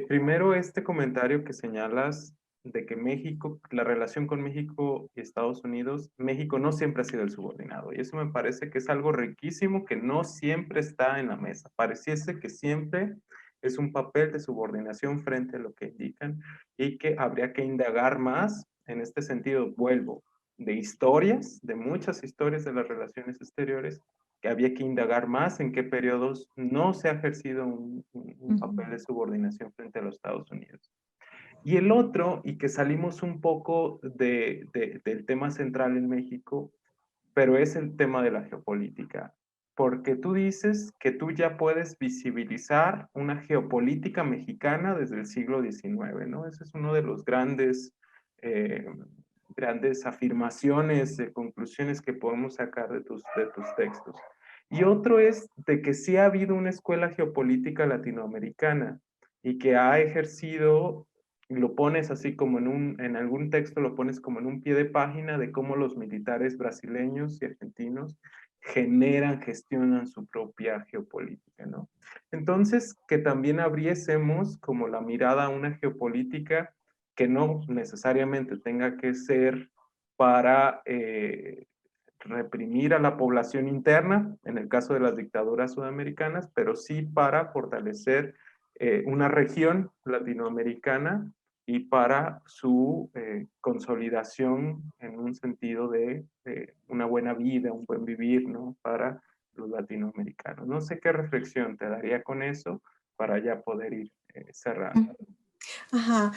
primero este comentario que señalas de que México, la relación con México y Estados Unidos, México no siempre ha sido el subordinado. Y eso me parece que es algo riquísimo que no siempre está en la mesa. Pareciese que siempre es un papel de subordinación frente a lo que indican y que habría que indagar más. En este sentido, vuelvo, de historias, de muchas historias de las relaciones exteriores, que había que indagar más en qué periodos no se ha ejercido un papel de subordinación frente a los Estados Unidos. Y el otro, y que salimos un poco del tema central en México, pero es el tema de la geopolítica, porque tú dices que tú ya puedes visibilizar una geopolítica mexicana desde el siglo XIX, ¿no? Ese es uno de los grandes afirmaciones, conclusiones que podemos sacar de tus textos. Y otro es de que sí ha habido una escuela geopolítica latinoamericana y que ha ejercido, y lo pones así como en algún texto lo pones como en un pie de página de cómo los militares brasileños y argentinos gestionan su propia geopolítica, ¿no? Entonces, que también abriésemos como la mirada a una geopolítica que no necesariamente tenga que ser para reprimir a la población interna, en el caso de las dictaduras sudamericanas, pero sí para fortalecer una región latinoamericana y para su consolidación en un sentido de una buena vida, un buen vivir, ¿no? Para los latinoamericanos. No sé qué reflexión te daría con eso para ya poder ir cerrando. Ajá,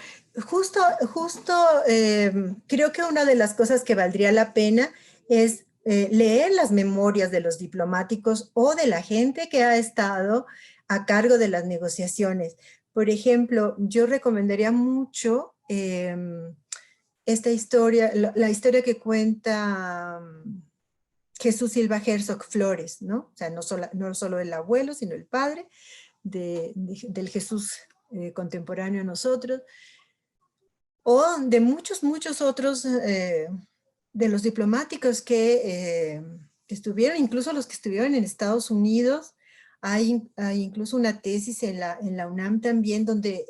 creo que una de las cosas que valdría la pena es leer las memorias de los diplomáticos o de la gente que ha estado a cargo de las negociaciones. Por ejemplo, yo recomendaría mucho esta historia, la historia que cuenta Jesús Silva Herzog Flores, ¿no? O sea, no solo el abuelo, sino el padre del Jesús contemporáneo a nosotros, o de muchos otros de los diplomáticos que estuvieron, incluso los que estuvieron en Estados Unidos. Hay incluso una tesis en la UNAM también donde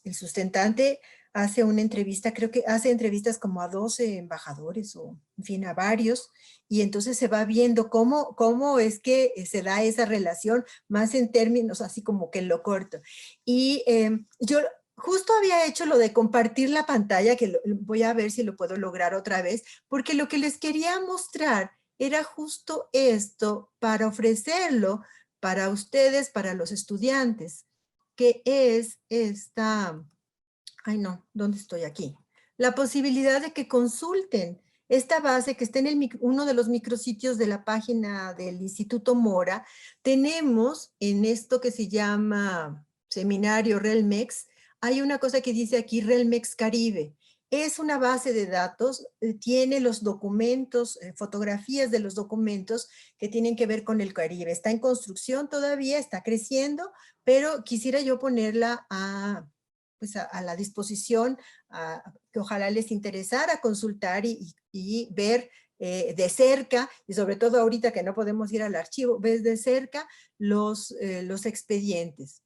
el sustentante hace una entrevista, creo que hace entrevistas como a 12 embajadores o, en fin, a varios, y entonces se va viendo cómo es que se da esa relación, más en términos así como que en lo corto. Y yo justo había hecho lo de compartir la pantalla, que voy a ver si lo puedo lograr otra vez, porque lo que les quería mostrar era justo esto para ofrecerlo para ustedes, para los estudiantes, que es esta... Ay, no, ¿dónde estoy aquí? La posibilidad de que consulten esta base que está en uno de los micrositios de la página del Instituto Mora. Tenemos en esto que se llama Seminario RELMEX, hay una cosa que dice aquí RELMEX Caribe. Es una base de datos, tiene los documentos, fotografías de los documentos que tienen que ver con el Caribe. Está en construcción todavía, está creciendo, pero quisiera yo ponerla pues a la disposición, que ojalá les interesara consultar y ver de cerca, y sobre todo ahorita que no podemos ir al archivo, ves de cerca los expedientes.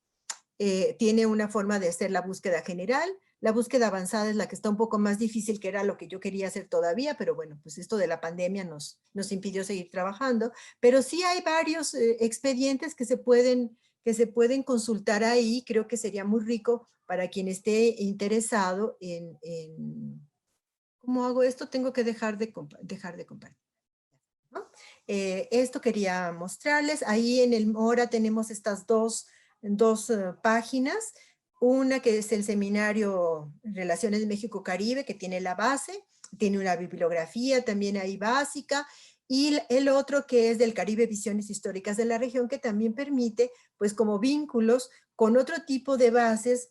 Tiene una forma de hacer la búsqueda general. La búsqueda avanzada es la que está un poco más difícil, que era lo que yo quería hacer todavía, pero bueno, pues esto de la pandemia nos impidió seguir trabajando. Pero sí hay varios expedientes que se pueden consultar ahí. Creo que sería muy rico para quien esté interesado en ¿cómo hago esto? Tengo que dejar de compartir, ¿no? Esto quería mostrarles. Ahí en el Mora tenemos estas dos páginas. Una que es el Seminario Relaciones México-Caribe, que tiene la base, tiene una bibliografía también ahí básica, y el otro que es del Caribe, Visiones Históricas de la Región, que también permite, pues como vínculos con otro tipo de bases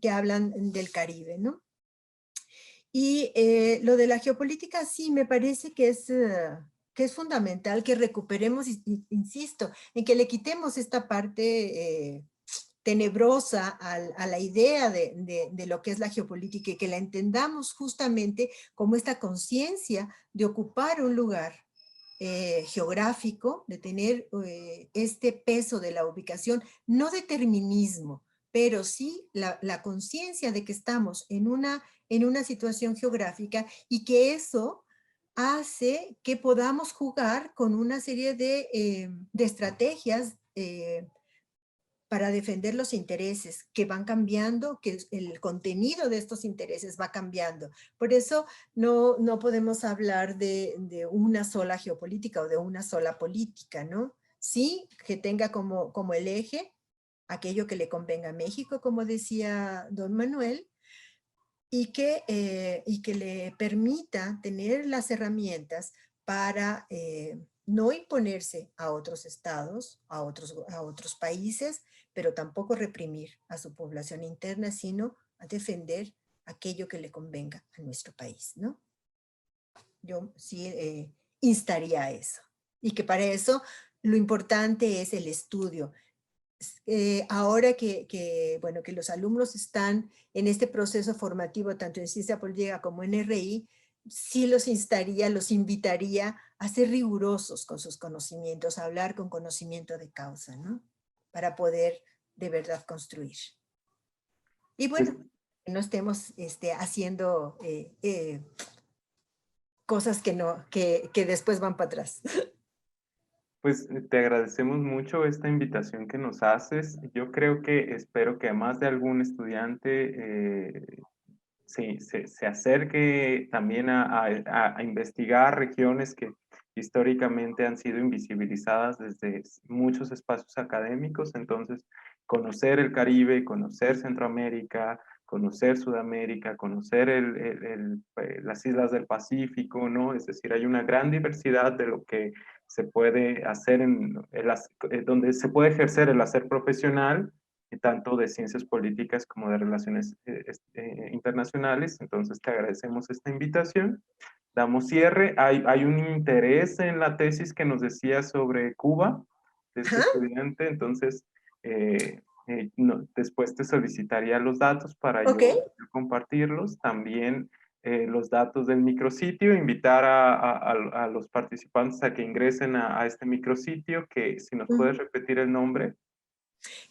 que hablan del Caribe, ¿no? Y lo de la geopolítica sí me parece que es fundamental que recuperemos, insisto, en que le quitemos esta parte tenebrosa a la idea de lo que es la geopolítica y que la entendamos justamente como esta conciencia de ocupar un lugar geográfico, de tener este peso de la ubicación, no determinismo, pero sí la conciencia de que estamos en una situación geográfica y que eso hace que podamos jugar con una serie de estrategias para defender los intereses que van cambiando, que el contenido de estos intereses va cambiando. Por eso no podemos hablar de una sola geopolítica o de una sola política, ¿no? Sí, que tenga como el eje aquello que le convenga a México, como decía don Manuel, y que le permita tener las herramientas para no imponerse a otros estados, a otros países, pero tampoco reprimir a su población interna, sino a defender aquello que le convenga a nuestro país, ¿no? Yo sí instaría a eso. Y que para eso lo importante es el estudio. Ahora bueno, que los alumnos están en este proceso formativo, tanto en ciencia política como en RI, sí los instaría, los invitaría a ser rigurosos con sus conocimientos, a hablar con conocimiento de causa, ¿no? Para poder de verdad construir. Y bueno, que no estemos haciendo cosas que después van para atrás. Pues te agradecemos mucho esta invitación que nos haces. Yo creo que espero que más de algún estudiante se acerque también a investigar regiones que históricamente han sido invisibilizadas desde muchos espacios académicos. Entonces, conocer el Caribe, conocer Centroamérica, conocer Sudamérica, conocer las islas del Pacífico, ¿no? Es decir, hay una gran diversidad de lo que se puede hacer donde se puede ejercer el hacer profesional, tanto de ciencias políticas como de relaciones internacionales. Entonces te agradecemos esta invitación. Damos cierre. Hay un interés en la tesis que nos decía sobre Cuba, de este estudiante, entonces después te solicitaría los datos para Ok. yo compartirlos. También los datos del micrositio, invitar a los participantes a que ingresen a este micrositio, que si nos puedes repetir el nombre.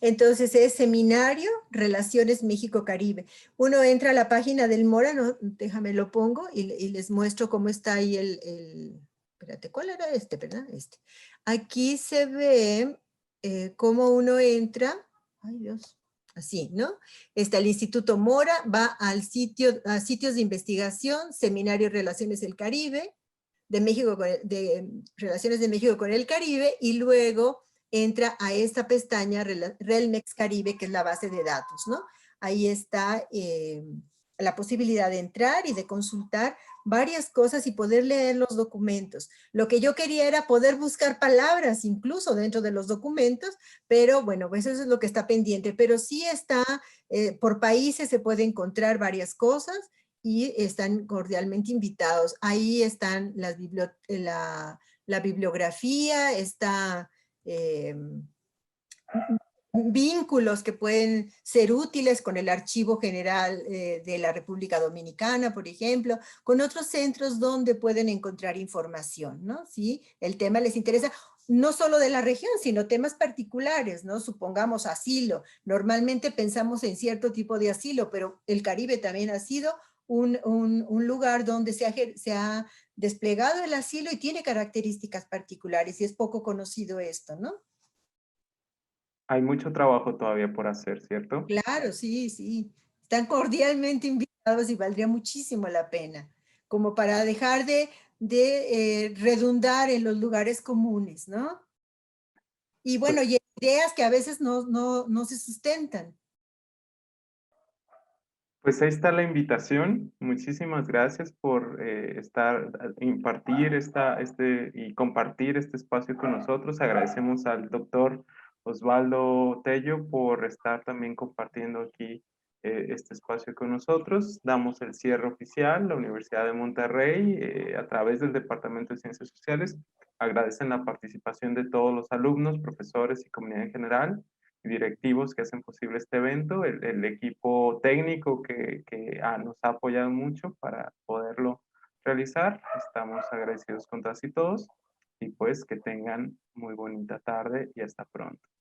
Entonces es Seminario Relaciones México-Caribe. Uno entra a la página del Mora, no, déjame lo pongo y les muestro cómo está ahí espérate, ¿cuál era este, verdad? Este. Aquí se ve cómo uno entra, ay Dios, así, ¿no? Está el Instituto Mora, va a sitios de investigación, Seminario Relaciones del Caribe, de México, de Relaciones de México con el Caribe, y luego entra a esta pestaña RELMEX Caribe, que es la base de datos, ¿no? Ahí está la posibilidad de entrar y de consultar varias cosas y poder leer los documentos. Lo que yo quería era poder buscar palabras incluso dentro de los documentos, pero bueno, pues eso es lo que está pendiente. Pero sí está, por países se puede encontrar varias cosas y están cordialmente invitados. Ahí están la bibliografía, está vínculos que pueden ser útiles con el Archivo General de la República Dominicana, por ejemplo, con otros centros donde pueden encontrar información, ¿no? Si el tema les interesa, no solo de la región, sino temas particulares, ¿no? Supongamos asilo. Normalmente pensamos en cierto tipo de asilo, pero el Caribe también ha sido un lugar donde se ha desplegado el asilo y tiene características particulares, y es poco conocido esto, ¿no? Hay mucho trabajo todavía por hacer, ¿cierto? Claro, sí, sí. Están cordialmente invitados y valdría muchísimo la pena, como para dejar de redundar en los lugares comunes, ¿no? Y Pues, bueno, y ideas que a veces no se sustentan. pues ahí está la invitación. Muchísimas gracias por impartir y compartir este espacio con nosotros. Agradecemos al doctor Osvaldo Tello por estar también compartiendo aquí este espacio con nosotros. Damos el cierre oficial. La Universidad de Monterrey, a través del Departamento de Ciencias Sociales, agradecen la participación de todos los alumnos, profesores y comunidad en general. directivos que hacen posible este evento, el equipo técnico que nos ha apoyado mucho para poderlo realizar. Estamos agradecidos con todas y todos y pues que tengan muy bonita tarde y hasta pronto.